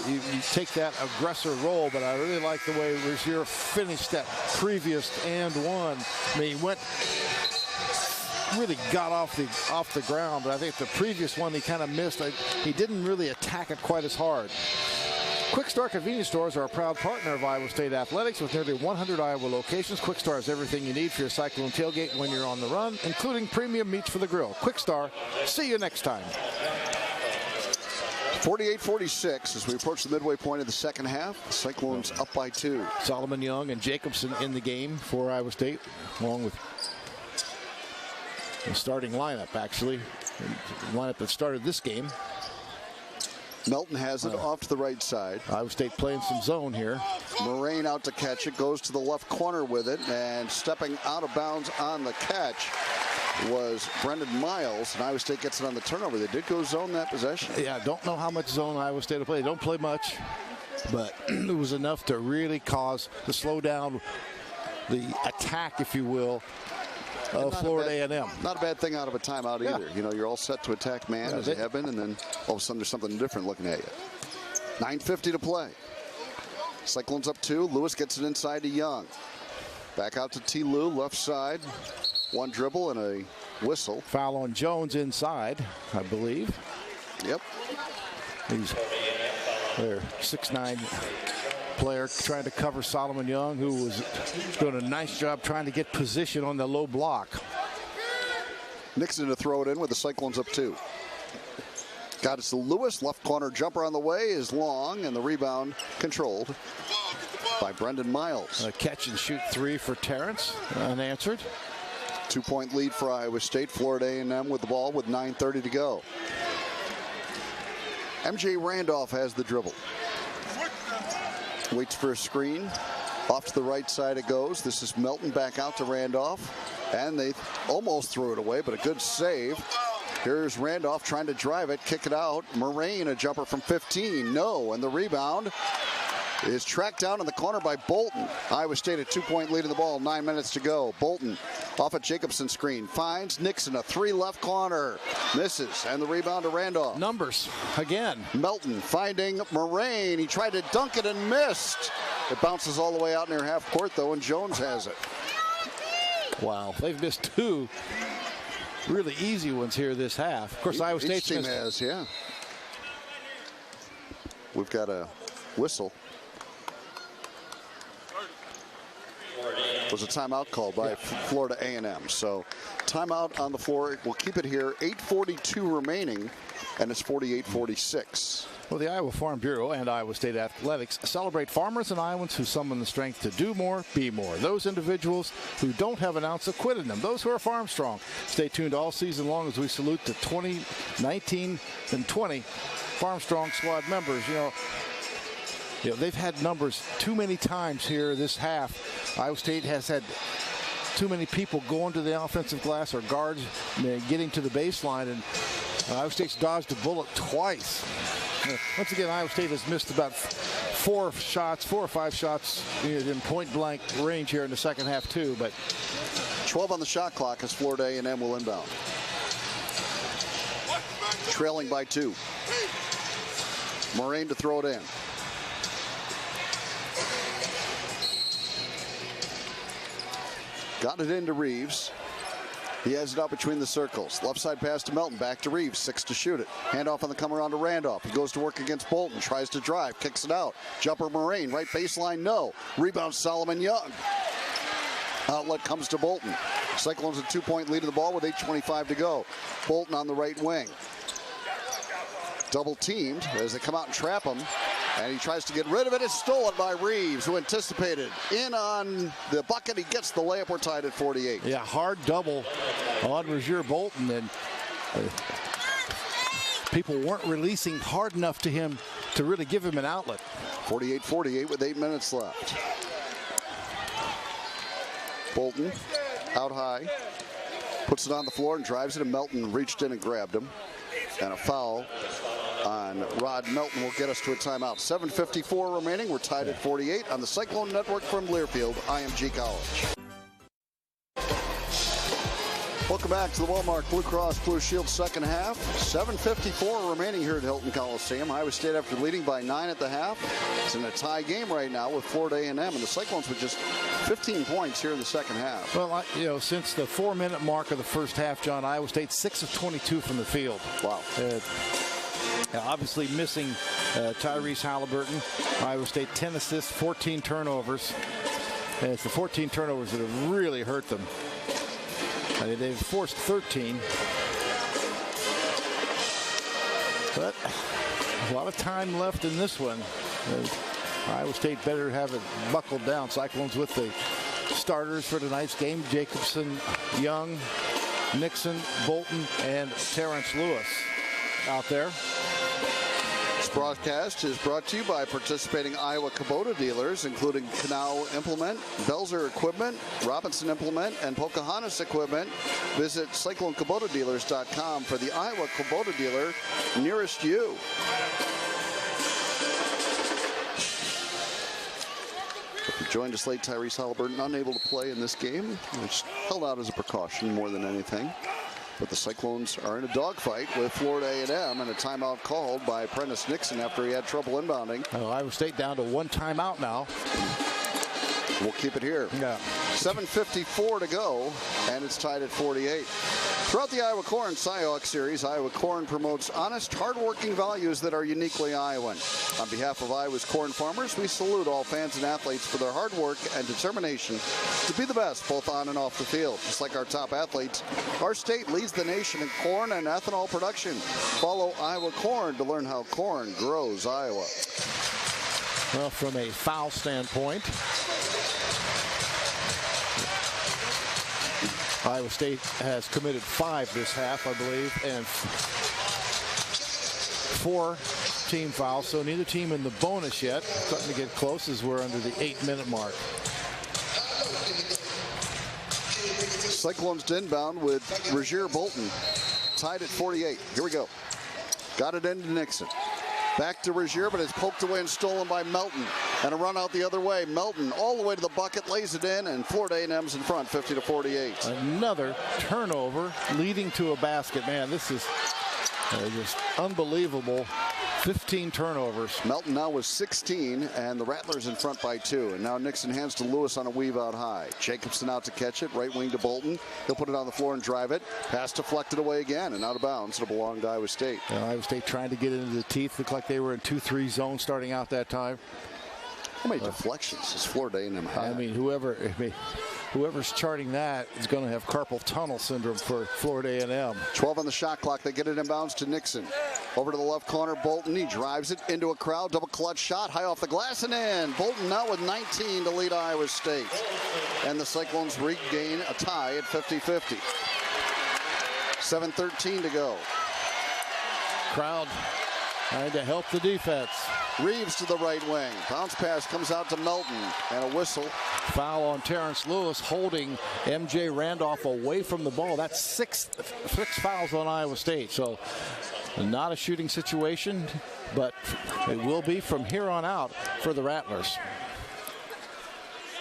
You take that aggressor role, but I really like the way Rozier finished that previous and one. I mean, he really got off the ground, but I think the previous one he kind of missed. He didn't really attack it quite as hard. Quick Start convenience stores are a proud partner of Iowa State Athletics with nearly 100 Iowa locations. Quick Start has everything you need for your Cyclone tailgate when you're on the run, including premium meats for the grill. Quick Start, see you next time. 48-46 as we approach the midway point of the second half. The Cyclones up by 2. Solomon Young and Jacobson in the game for Iowa State, along with the starting lineup, actually. The lineup that started this game. Melton has it off to the right side. Iowa State playing some zone here. Moraine out to catch it, goes to the left corner with it, and stepping out of bounds on the catch was Brendan Miles, and Iowa State gets it on the turnover. They did go zone that possession. Yeah, don't know how much zone Iowa State will play. They don't play much, but it was enough to really cause to slow down the attack, if you will, of Florida A&M. Not a bad thing out of a timeout either. You know, you're all set to attack man as you have been, and then all of a sudden there's something different looking at you. 9:50 to play. Cyclones up 2. Lewis gets it inside to Young. Back out to T. Lou, left side. One dribble and a whistle. Foul on Jones inside, I believe. Yep. He's their 6'9" player trying to cover Solomon Young, who was doing a nice job trying to get position on the low block. Nixon to throw it in with the Cyclones up 2. Got it to Lewis. Left corner jumper on the way is long, and the rebound controlled by Brendan Miles. A catch and shoot 3 for Terrence, unanswered. 2-point lead for Iowa State. Florida A&M with the ball with 9:30 to go. MJ Randolph has the dribble. Waits for a screen. Off to the right side it goes. This is Melton back out to Randolph. And they almost threw it away, but a good save. Here's Randolph trying to drive it, kick it out. Moraine, a jumper from 15. No, and the rebound is tracked down in the corner by Bolton. Iowa State a 2-point lead in the ball, 9 minutes to go. Bolton off a Jacobson screen, finds Nixon, a 3 left corner, misses, and the rebound to Randolph. Numbers again. Melton finding Moraine. He tried to dunk it and missed. It bounces all the way out near half court though, and Jones has it. Wow, they've missed 2 really easy ones here this half. Of course, Iowa State team has, yeah. We've got a whistle. Was a timeout called by Florida A&M. So timeout on the floor. We'll keep it here. 8:42 remaining, and it's 48-46. Well, the Iowa Farm Bureau and Iowa State Athletics celebrate farmers and Iowans who summon the strength to do more, be more. Those individuals who don't have an ounce of quit in them. Those who are farm strong. Stay tuned all season long as we salute the 2019 and 20 Farm Strong squad members. You know, they've had numbers too many times here this half. Iowa State has had too many people going to the offensive glass or guards getting to the baseline, and Iowa State's dodged a bullet twice. Once again, Iowa State has missed about 4 or 5 shots in point-blank range here in the second half, too. But 12 on the shot clock as Florida A&M will inbound. Trailing by 2. Moraine to throw it in. Got it into Reeves. He has it out between the circles. Left side pass to Melton. Back to Reeves. 6 to shoot it. Handoff on the come around to Randolph. He goes to work against Bolton. Tries to drive. Kicks it out. Jumper Moraine. Right baseline. No. Rebound Solomon Young. Outlet comes to Bolton. Cyclones a 2-point lead in the ball with 8:25 to go. Bolton on the right wing. Double teamed as they come out and trap him. And he tries to get rid of it. It's stolen by Reeves, who anticipated. In on the bucket. He gets the layup. We're tied at 48. Yeah, hard double on Rozier Bolton. And people weren't releasing hard enough to him to really give him an outlet. 48-48 with 8 minutes left. Bolton out high. Puts it on the floor and drives it. And Melton reached in and grabbed him. And a foul on Rod Melton will get us to a timeout. 7:54 remaining. We're tied at 48 on the Cyclone Network from Learfield, IMG College. Welcome back to the Walmart Blue Cross Blue Shield second half. 7:54 remaining here at Hilton Coliseum. Iowa State, after leading by 9 at the half, it's in a tie game right now with Florida A&M, and the Cyclones with just 15 points here in the second half. Well, since the 4-minute mark of the first half, John, Iowa State 6 of 22 from the field. Wow. Obviously missing Tyrese Halliburton. Iowa State 10 assists, 14 turnovers. And it's the 14 turnovers that have really hurt them. They've forced 13. But a lot of time left in this one. Iowa State better have it buckled down. Cyclones with the starters for tonight's game: Jacobson, Young, Nixon, Bolton, and Terrence Lewis out there. This broadcast is brought to you by participating Iowa Kubota dealers, including Canal Implement, Belzer Equipment, Robinson Implement, and Pocahontas Equipment. Visit CycloneKubotaDealers.com for the Iowa Kubota dealer nearest you. If you joined us late, Tyrese Halliburton unable to play in this game. It's held out as a precaution more than anything. But the Cyclones are in a dogfight with Florida A&M, and a timeout called by Prentice Nixon after he had trouble inbounding. Iowa State down to 1 timeout now. We'll keep it here. Yeah. 7:54 to go, and it's tied at 48. Throughout the Iowa Corn Cy-Hawk Series, Iowa Corn promotes honest, hardworking values that are uniquely Iowan. On behalf of Iowa's corn farmers, we salute all fans and athletes for their hard work and determination to be the best both on and off the field. Just like our top athletes, our state leads the nation in corn and ethanol production. Follow Iowa Corn to learn how corn grows Iowa. Well, from a foul standpoint, Iowa State has committed 5 this half, I believe, and 4 team fouls. So neither team in the bonus yet. Starting to get close as we're under the 8-minute mark. Cyclones to inbound with Rozier Bolton, tied at 48. Here we go. Got it into Nixon. Back to Rozier, but it's poked away and stolen by Melton. And a run out the other way. Melton all the way to the bucket, lays it in, and Florida A&M's in front, 50-48. Another turnover leading to a basket. Man, this is just unbelievable. 15 turnovers. Melton now with 16, and the Rattlers in front by 2. And now Nixon hands to Lewis on a weave out high. Jacobson out to catch it, right wing to Bolton. He'll put it on the floor and drive it. Pass deflected away again and out of bounds. It'll belong to Iowa State. Iowa State trying to get into the teeth. Looked like they were in 2-3 zone starting out that time. How many deflections is Florida A&M high? I mean, whoever's charting that is going to have carpal tunnel syndrome for Florida A&M. 12 on the shot clock. They get it inbounds to Nixon. Over to the left corner, Bolton. He drives it into a crowd. Double clutch shot, high off the glass and in. Bolton now with 19 to lead Iowa State. And the Cyclones regain a tie at 50-50. 7:13 to go. Crowd trying to help the defense. Reeves to the right wing. Bounce pass comes out to Melton, and a whistle. Foul on Terrence Lewis, holding M.J. Randolph away from the ball. That's six fouls on Iowa State. So not a shooting situation, but it will be from here on out for the Rattlers.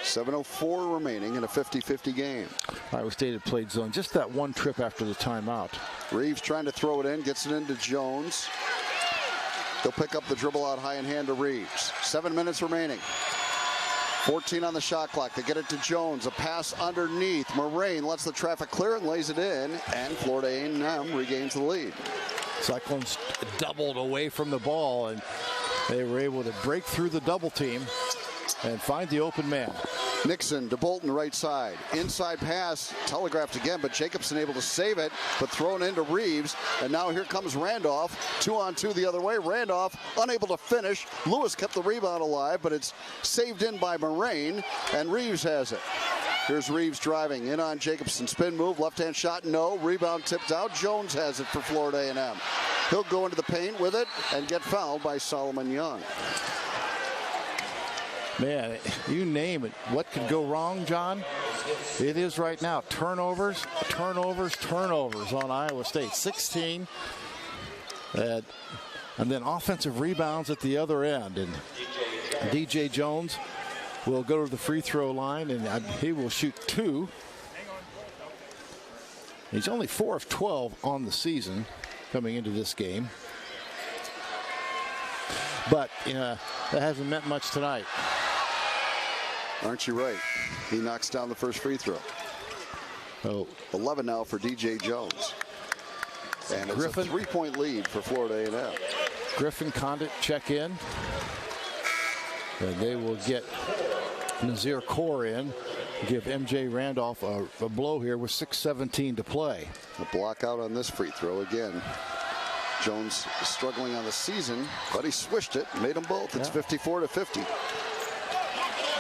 7:04 remaining in a 50-50 game. Iowa State had played zone. Just that one trip after the timeout. Reeves trying to throw it in, gets it into Jones. They'll pick up the dribble out high and hand to Reeves. 7 minutes remaining. 14 on the shot clock. They get it to Jones. A pass underneath. Moraine lets the traffic clear and lays it in. And Florida A&M regains the lead. Cyclones doubled away from the ball, and they were able to break through the double team and find the open man. Nixon to Bolton, right side. Inside pass, telegraphed again, but Jacobson able to save it, but thrown into Reeves. And now here comes Randolph. 2-on-2 the other way. Randolph unable to finish. Lewis kept the rebound alive, but it's saved in by Moraine, and Reeves has it. Here's Reeves driving in on Jacobson. Spin move, left-hand shot, no. Rebound tipped out. Jones has it for Florida A&M. He'll go into the paint with it and get fouled by Solomon Young. Man, you name it. What could go wrong, John? It is right now. Turnovers on Iowa State. 16. And then offensive rebounds at the other end. And DJ Jones will go to the free throw line, and he will shoot 2. He's only 4 of 12 on the season coming into this game. But, that hasn't meant much tonight. Aren't you right? He knocks down the first free throw. 11 now for DJ Jones. And it's Griffin, a 3-point lead for Florida A&M. Griffin, Condit check in. And they will get Nazir Kaur in. Give MJ Randolph a blow here with 6:17 to play. A block out on this free throw again. Jones struggling on the season, but he swished it, made them both. It's 54-50.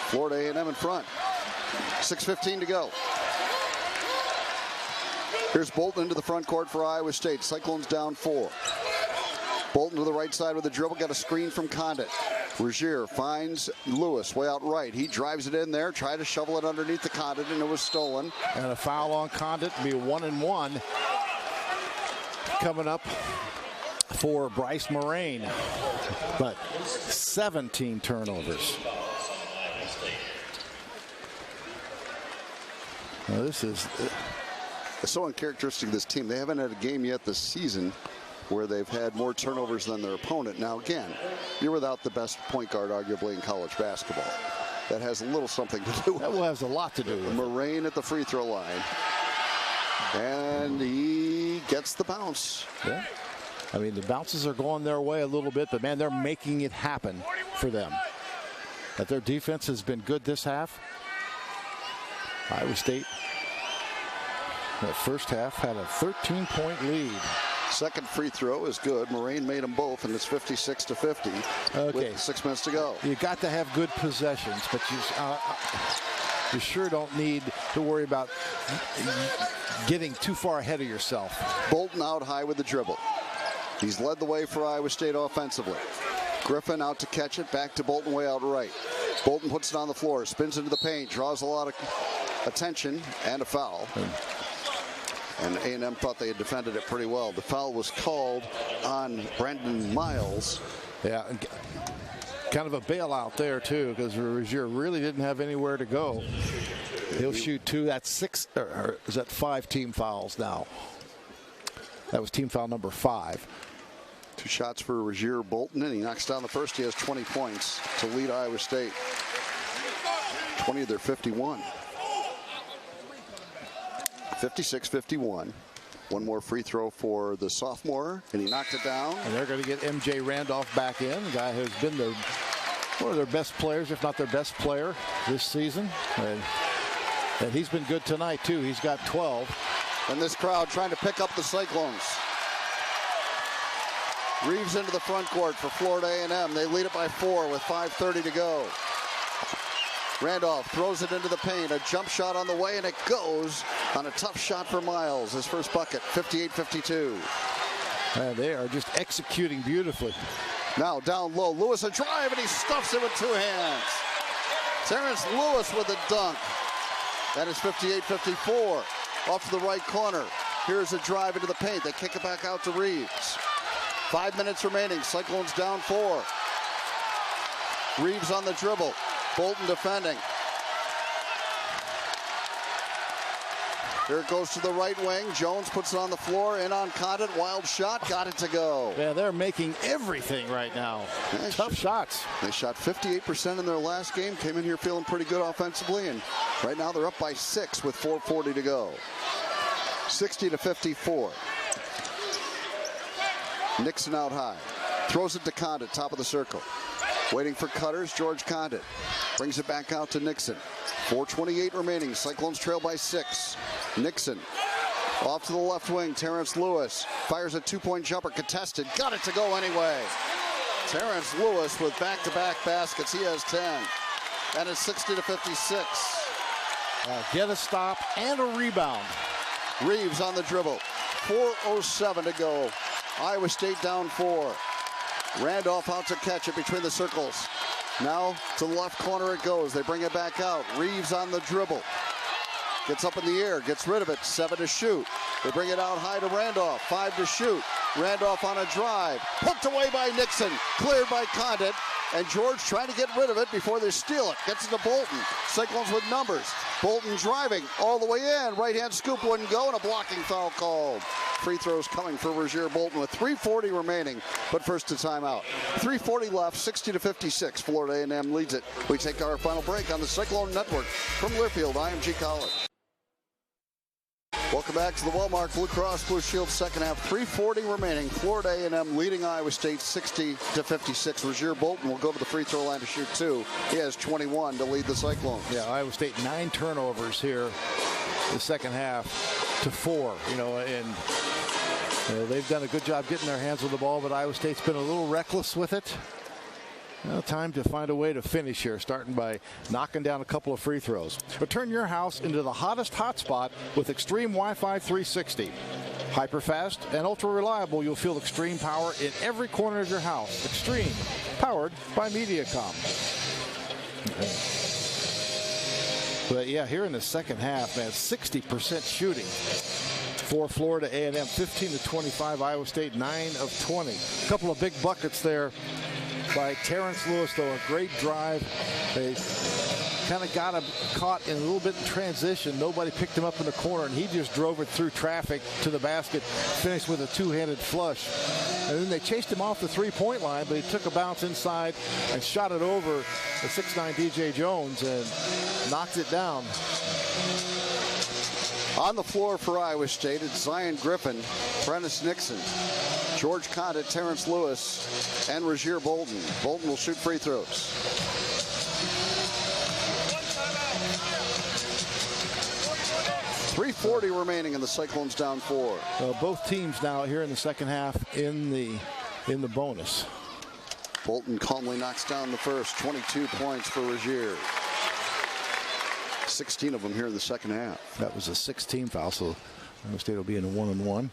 Florida A&M in front. 6:15 to go. Here's Bolton into the front court for Iowa State. Cyclones down 4. Bolton to the right side with a dribble, got a screen from Condit. Rozier finds Lewis way out right. He drives it in there, tried to shovel it underneath the Condit, and it was stolen. And a foul on Condit, be a 1-and-1 coming up for Bryce Moraine. But 17 turnovers. Now this is so uncharacteristic of this team. They haven't had a game yet this season where they've had more turnovers than their opponent. Now, again, you're without the best point guard, arguably, in college basketball. That has a little something to do with it. That has a lot to do with it. Moraine at the free throw line. And he gets the bounce. Yeah. I mean, the bounces are going their way a little bit, but, man, they're making it happen for them. That their defense has been good this half. Iowa State, that first half, had a 13-point lead. Second free throw is good. Moraine made them both, and it's 56-50 with 6 minutes to go. You got to have good possessions, but you sure don't need to worry about getting too far ahead of yourself. Bolton out high with the dribble. He's led the way for Iowa State offensively. Griffin out to catch it, back to Bolton way out right. Bolton puts it on the floor, spins into the paint, draws a lot of attention, and a foul. And A&M thought they had defended it pretty well. The foul was called on Brandon Miles. Yeah, kind of a bailout there, too, because Rozier really didn't have anywhere to go. He'll shoot 2. That's 6, or is that 5 team fouls now? That was team foul number 5. 2 shots for Rozier Bolton, and he knocks down the first. He has 20 points to lead Iowa State. 20 of their 51. 56-51. One more free throw for the sophomore, and he knocked it down. And they're going to get MJ Randolph back in, the guy who's been one of their best players, if not their best player this season. And he's been good tonight, too. He's got 12. And this crowd trying to pick up the Cyclones. Reeves into the front court for Florida A&M. They lead it by 4 with 5:30 to go. Randolph throws it into the paint. A jump shot on the way, and it goes on a tough shot for Miles. His first bucket, 58-52. And they are just executing beautifully. Now down low, Lewis a drive, and he stuffs it with 2 hands. Terrence Lewis with a dunk. That is 58-54. Off to the right corner. Here's a drive into the paint. They kick it back out to Reeves. 5 minutes remaining. Cyclones down 4. Reeves on the dribble. Bolton defending. Here it goes to the right wing. Jones puts it on the floor. In on Condit. Wild shot. Got it to go. Yeah, they're making everything right now. Tough shots. They shot 58% in their last game. Came in here feeling pretty good offensively. And right now they're up by 6 with 4:40 to go. 60-54. Nixon out high. Throws it to Condit, top of the circle. Waiting for cutters, George Condit. Brings it back out to Nixon. 4:28 remaining. Cyclones trail by 6. Nixon off to the left wing. Terrence Lewis fires a 2-point jumper. Contested. Got it to go anyway. Terrence Lewis with back-to-back baskets. He has 10. And it's 60-56. Get a stop and a rebound. Reeves on the dribble. 4:07 to go. Iowa State down 4. Randolph out to catch it between the circles. Now to the left corner it goes. They bring it back out. Reeves on the dribble. Gets up in the air. Gets rid of it. 7 to shoot. They bring it out high to Randolph. 5 to shoot. Randolph on a drive. Poked away by Nixon. Cleared by Condit. and George trying to get rid of it before they steal it. Gets it to Bolton. Cyclones with numbers. Bolton driving all the way in. Right-hand scoop wouldn't go, and a blocking foul called. Free throws coming for Rozier Bolton with 3:40 remaining, but first to timeout. 3:40 left, 60-56. Florida A&M leads it. We take our final break on the Cyclone Network from Learfield IMG College. Welcome back to the Wellmark Blue Cross Blue Shield second half. 3:40 remaining. Florida A&M leading Iowa State 60-56. Rozier Bolton will go to the free throw line to shoot 2. He has 21 to lead the Cyclones. Yeah, Iowa State 9 turnovers here the second half to 4. They've done a good job getting their hands on the ball, but Iowa State's been a little reckless with it. Now time to find a way to finish here, starting by knocking down a couple of free throws. But turn your house into the hottest hotspot with Extreme Wi-Fi 360. Hyper-fast and ultra-reliable, you'll feel extreme power in every corner of your house. Extreme, powered by MediaCom. But yeah, here in the second half, man, 60% shooting for Florida A&M, 15-25. Iowa State 9 of 20. A couple of big buckets there by Terrence Lewis, though. A great drive. They kind of got him caught in a little bit in transition. Nobody picked him up in the corner, and he just drove it through traffic to the basket, finished with a two-handed flush. And then they chased him off the three-point line, but he took a bounce inside and shot it over the 6'9" DJ Jones and knocked it down. On the floor for Iowa State, it's Zion Griffin, Prentice Nixon, George Condit, Terrence Lewis, and Rozier Bolton. Bolton will shoot free throws. .340 remaining, and the Cyclones down 4. Both teams now here in the second half in the bonus. Bolton calmly knocks down the first. 22 points for Rozier. 16 of them here in the second half. That was a 16 foul, so Iowa State will be in a 1-and-1.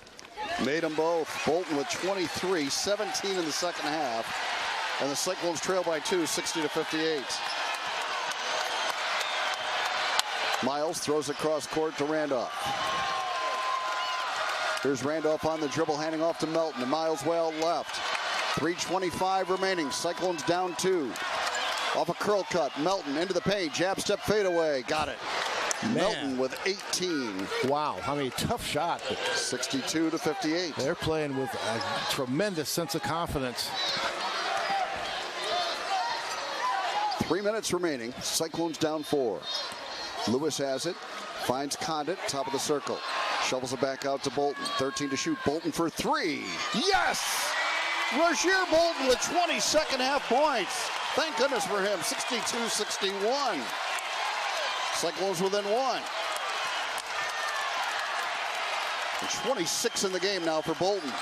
Made them both. Bolton with 23, 17 in the second half. And the Cyclones trail by 2, 60-58. Miles throws it cross court to Randolph. Here's Randolph on the dribble, handing off to Melton. And Miles way out left. 3:25 remaining. Cyclones down 2. Off a curl cut, Melton into the paint, jab step fadeaway, got it. Man. Melton with 18. Wow, I mean, tough shot. 62-58. They're playing with a tremendous sense of confidence. 3 minutes remaining, Cyclones down 4. Lewis has it, finds Condit, top of the circle. Shovels it back out to Bolton, 13 to shoot, Bolton for 3. Yes! Rozier Bolton with 20 second half points. Thank goodness for him, 62-61. Cyclones within 1. And 26 in the game now for Bolton.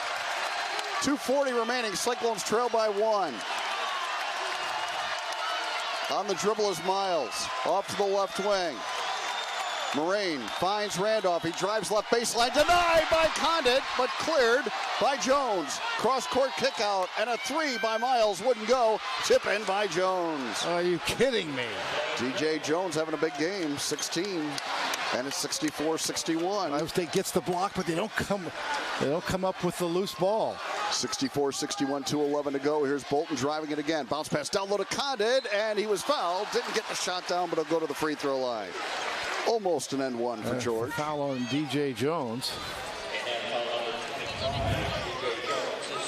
2:40 remaining, Cyclones trail by 1. On the dribble is Miles, off to the left wing. Moraine finds Randolph. He drives left baseline, denied by Condit, but cleared by Jones. Cross-court kick out, and a 3 by Miles wouldn't go. Tip in by Jones. Are you kidding me? DJ Jones having a big game, 16, and it's 64-61. Iowa State gets the block, but they don't come up with the loose ball. 64-61, 2:11 to go. Here's Bolton driving it again. Bounce pass down low to Condit, and he was fouled. Didn't get the shot down, but he'll go to the free throw line. Almost an end one for George. Foul on DJ Jones.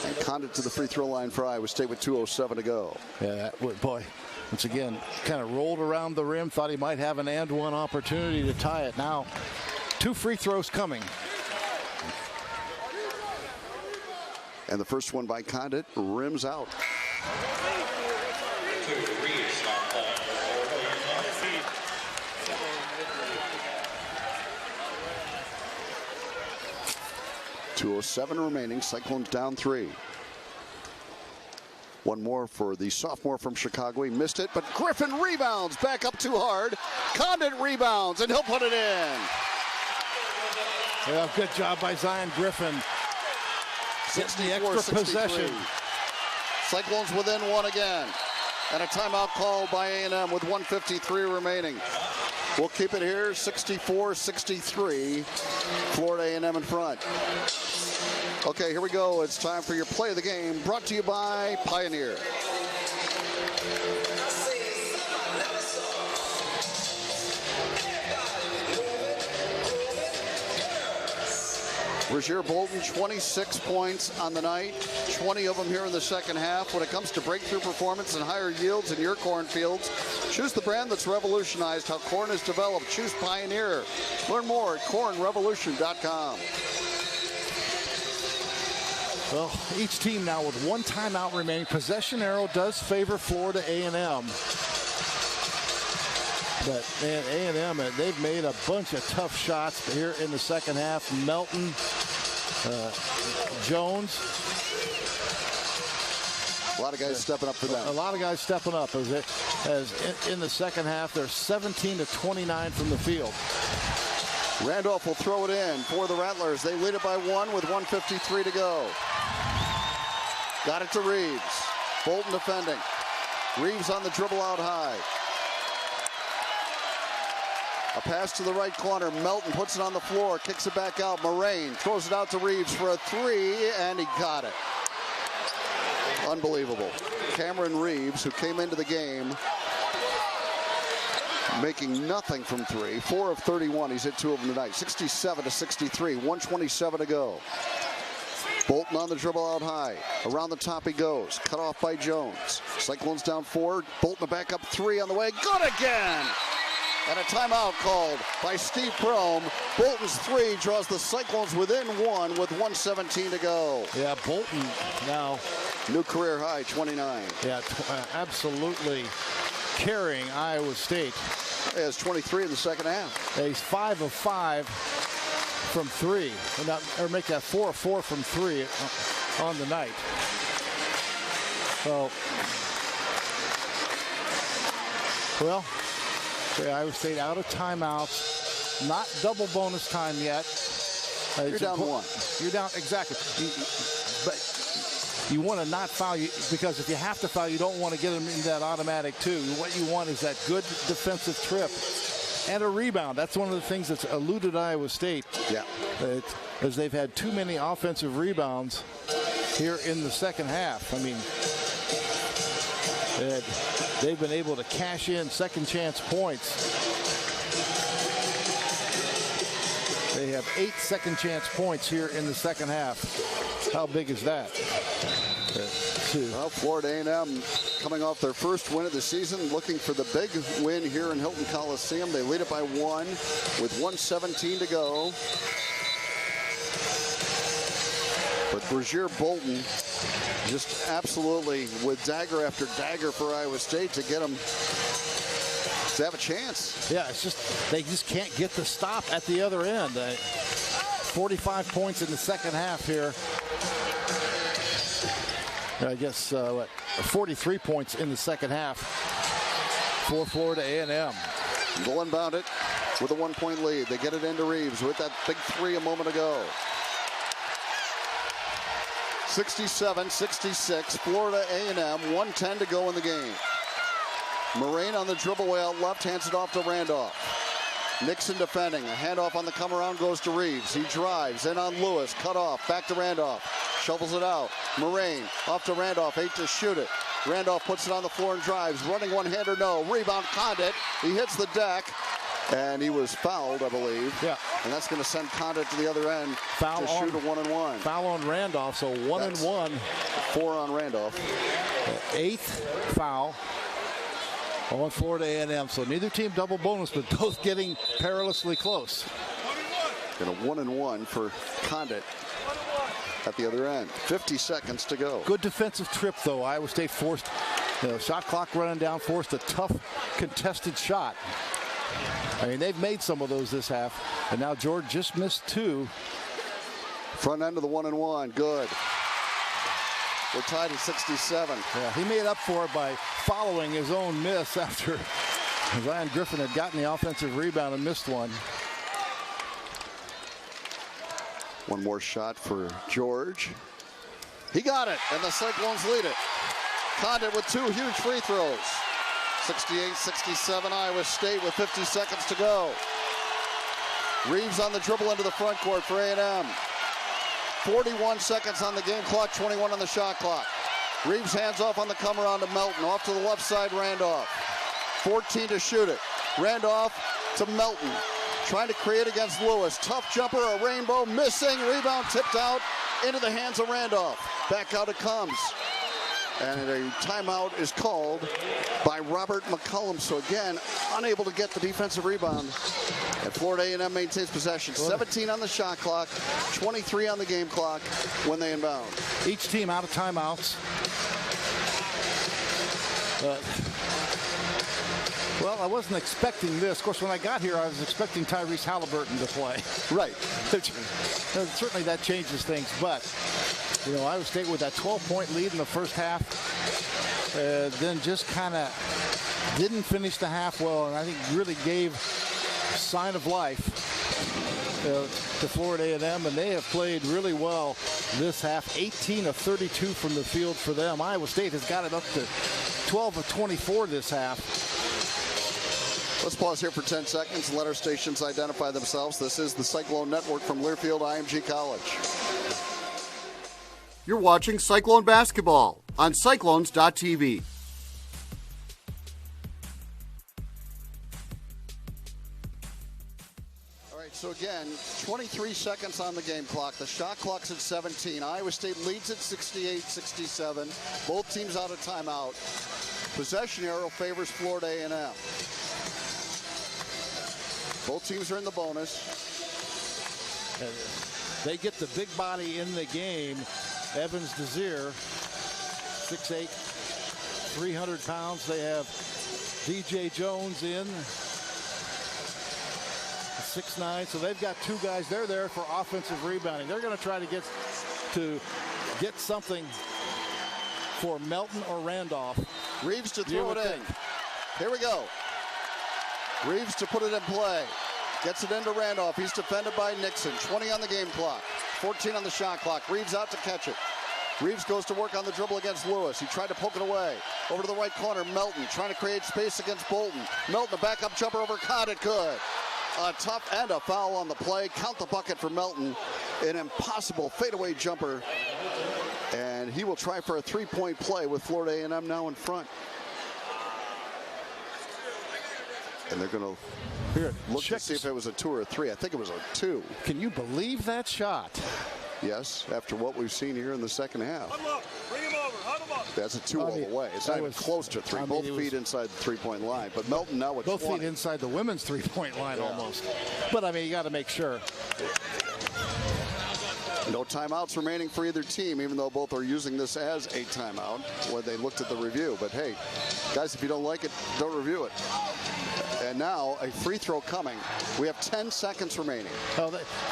And Condit to the free throw line for Iowa State with 2:07 to go. Yeah, boy, once again, kind of rolled around the rim. Thought he might have an and one opportunity to tie it. Now, 2 free throws coming. And the first one by Condit rims out. .207 remaining. Cyclones down 3. One more for the sophomore from Chicago. He missed it, but Griffin rebounds. Back up too hard. Condit rebounds, and he'll put it in. Yeah, good job by Zion Griffin. 64-63. Possession. Cyclones within 1 again. And a timeout called by A&M with 1:53 remaining. We'll keep it here, 64-63. Florida A&M in front. Okay, here we go. It's time for your play of the game, brought to you by Pioneer. Rozier Bolton, 26 points on the night, 20 of them here in the second half. When it comes to breakthrough performance and higher yields in your cornfields, choose the brand that's revolutionized how corn is developed. Choose Pioneer. Learn more at cornrevolution.com. Well, each team now with one timeout remaining. Possession arrow does favor Florida A&M. But, man, A&M, they've made a bunch of tough shots here in the second half. Melton, Jones. A lot of guys stepping up for them. A lot of guys stepping up as in the second half. They're 17 to 29 from the field. Randolph will throw it in for the Rattlers. They lead it by 1 with 1:53 to go. Got it to Reeves. Bolton defending. Reeves on the dribble out high. A pass to the right corner. Melton puts it on the floor, kicks it back out. Moraine throws it out to Reeves for a three, and he got it. Unbelievable. Cameron Reeves, who came into the game making nothing from three, 4 of 31. He's hit 2 of them tonight. 67 to 63, 1:27 to go. Bolton on the dribble out high. Around the top he goes. Cut off by Jones. Cyclones down 4. Bolton a back up 3 on the way. Good again! And a timeout called by Steve Prohm. Bolton's 3 draws the Cyclones within 1 with 1:17 to go. Yeah, Bolton now. New career high, 29. Yeah, absolutely carrying Iowa State. He has 23 in the second half. He's 5 of 5 from 3. Or make that 4 of 4 from 3 on the night. So, well, Iowa State out of timeouts. Not double bonus time yet. You're down 1. You're down, exactly. But you want to not foul, because if you have to foul, you don't want to get them in that automatic 2. What you want is that good defensive trip and a rebound. That's one of the things that's eluded Iowa State. Yeah. As they've had too many offensive rebounds here in the second half. I mean, they've been able to cash in second chance points. They have 8 second chance points here in the second half. How big is that? Well, Florida A&M coming off their first win of the season, looking for the big win here in Hilton Coliseum. They lead it by 1 with 1:17 to go. But Rozier Bolton just absolutely with dagger after dagger for Iowa State to get them to have a chance. Yeah, it's just they just can't get the stop at the other end. 45 points in the second half here. I guess 43 points in the second half for Florida A&M. They'll inbound it with a 1-point lead. They get it into Reeves with that big 3 a moment ago. 67-66, Florida A&M, 1:10 to go in the game. Moraine on the dribble way out left, hands it off to Randolph. Nixon defending, a handoff on the come around goes to Reeves. He drives in on Lewis, cut off, back to Randolph. Shovels it out. Moraine off to Randolph, 8 to shoot it. Randolph puts it on the floor and drives. Running one-hander, no. Rebound, Condit. He hits the deck, and he was fouled, I believe. Yeah. And that's going to send Condit to the other end to shoot a 1-and-1. Foul on Randolph, so 1-and-1. 4 on Randolph. 8th foul on Florida A&M. So neither team double bonus, but both getting perilously close. And a 1-and-1 for Condit at the other end. 50 seconds to go. Good defensive trip, though. Iowa State forced, shot clock running down, forced a tough contested shot. I mean, they've made some of those this half, and now George just missed 2. Front end of the 1-and-1, good. We're tied at 67. Yeah, he made up for it by following his own miss after Ryan Griffin had gotten the offensive rebound and missed one. One more shot for George. He got it, and the Cyclones lead it. Condit with 2 huge free throws. 68-67 Iowa State with 50 seconds to go. Reeves on the dribble into the front court for A&M. 41 seconds on the game clock, 21 on the shot clock. Reeves hands off on the come around to Melton. Off to the left side, Randolph. 14 to shoot it. Randolph to Melton. Trying to create against Lewis. Tough jumper, a rainbow, missing. Rebound tipped out into the hands of Randolph. Back out it comes. And a timeout is called by Robert McCollum. So again, unable to get the defensive rebound. And Florida A&M maintains possession. 17 on the shot clock, 23 on the game clock when they inbound. Each team out of timeouts. Well, I wasn't expecting this. Of course, when I got here, I was expecting Tyrese Halliburton to play. Right. Certainly that changes things. But, you know, Iowa State with that 12-point lead in the first half, then just kind of didn't finish the half well, and I think really gave sign of life to Florida A&M, and they have played really well this half. 18 of 32 from the field for them. Iowa State has got it up to 12 of 24 this half. Let's pause here for 10 seconds and let our stations identify themselves. This is the Cyclone Network from Learfield IMG College. You're watching Cyclone basketball on Cyclones.tv. All right, so again, 23 seconds on the game clock. The shot clock's at 17. Iowa State leads at 68-67. Both teams out of timeout. Possession arrow favors Florida A&M. Both teams are in the bonus. And they get the big body in the game. Evans Desir, 6'8", 300 pounds. They have DJ Jones in, 6'9". So they've got two guys. They're there for offensive rebounding. They're going to try to get something for Melton or Randolph. Reeves to throw it in. Here we go. Reeves to put it in play. Gets it into Randolph. He's defended by Nixon. 20 on the game clock. 14 on the shot clock. Reeves out to catch it. Reeves goes to work on the dribble against Lewis. He tried to poke it away. Over to the right corner, Melton trying to create space against Bolton. Melton, a backup jumper over Conant. Good. A tough and a foul on the play. Count the bucket for Melton. An impossible fadeaway jumper. And he will try for a three-point play with Florida A&M now in front. And they're going to look to see if it was a 2 or a 3. I think it was a 2. Can you believe that shot? Yes, after what we've seen here in the second half. Bring him over. Huddle him up. That's a 2 all the way. It's not even close to 3. Both feet inside the three-point line. But Melton now with 20. Both feet inside the women's three-point line almost. But, I mean, you got to make sure. No timeouts remaining for either team, even though both are using this as a timeout when they looked at the review. But, hey, guys, if you don't like it, don't review it. And now a free throw coming. We have 10 seconds remaining.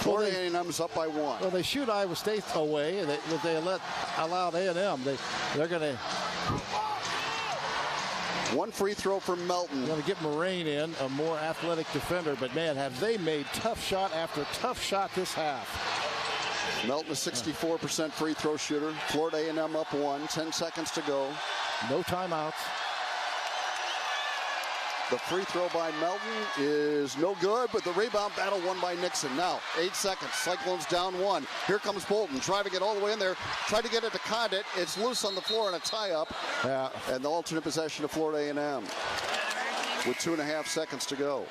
Florida A&M's up by 1. Well, they shoot Iowa State away. They allowed A&M. They're going to. One free throw for Melton. Going to get Moraine in, a more athletic defender. But, man, have they made tough shot after tough shot this half. Melton, a 64% free throw shooter. Florida A&M up 1. 10 seconds to go. No timeouts. The free throw by Melton is no good, but the rebound battle won by Nixon. Now, 8 seconds. Cyclones down 1. Here comes Bolton, trying to get all the way in there. Trying to get it to Condit. It's loose on the floor and a tie-up. Yeah. And the alternate possession of Florida A&M with 2.5 seconds to go.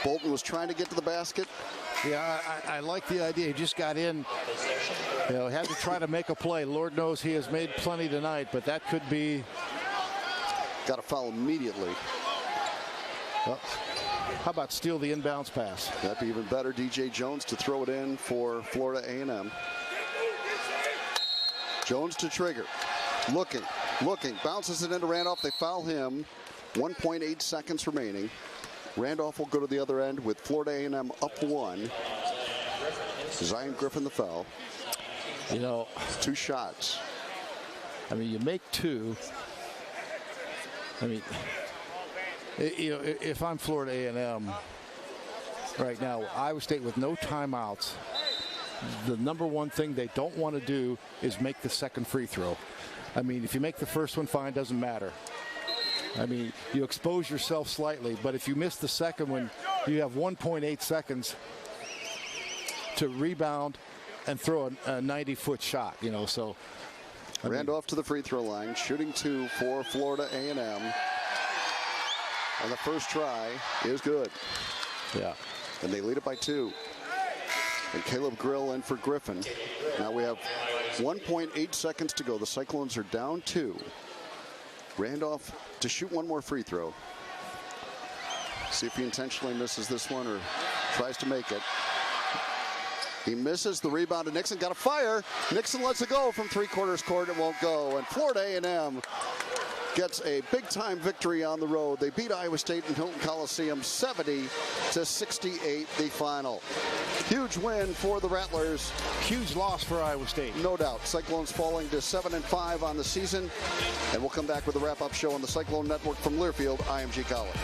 Bolton was trying to get to the basket. Yeah, I like the idea. He just got in. You know, had to try to make a play. Lord knows he has made plenty tonight, but that could be. Got to foul immediately. Well, how about steal the inbounds pass? That'd be even better. DJ Jones to throw it in for Florida A&M. Jones to trigger. Looking. Bounces it into Randolph. They foul him. 1.8 seconds remaining. Randolph will go to the other end with Florida A&M up 1. Zion Griffin the foul. You know, 2 shots. I mean, you make 2. I mean, you know, if I'm Florida A&M right now, Iowa State with no timeouts, the number one thing they don't want to do is make the second free throw. I mean, if you make the first one, fine, doesn't matter. I mean, you expose yourself slightly, but if you miss the second one, you have 1.8 seconds to rebound and throw a 90-foot shot, you know, so Randolph to the free throw line, shooting 2 for Florida A&M. And the first try is good. Yeah. And they lead it by 2. And Caleb Grill in for Griffin. Now we have 1.8 seconds to go. The Cyclones are down 2. Randolph to shoot one more free throw. See if he intentionally misses this one or tries to make it. He misses the rebound, and Nixon got a fire. Nixon lets it go from three-quarters court. It won't go. And Florida A&M gets a big-time victory on the road. They beat Iowa State in Hilton Coliseum 70-68, the final. Huge win for the Rattlers. Huge loss for Iowa State. No doubt. Cyclones falling to 7-5 on the season. And we'll come back with a wrap-up show on the Cyclone Network from Learfield, IMG College.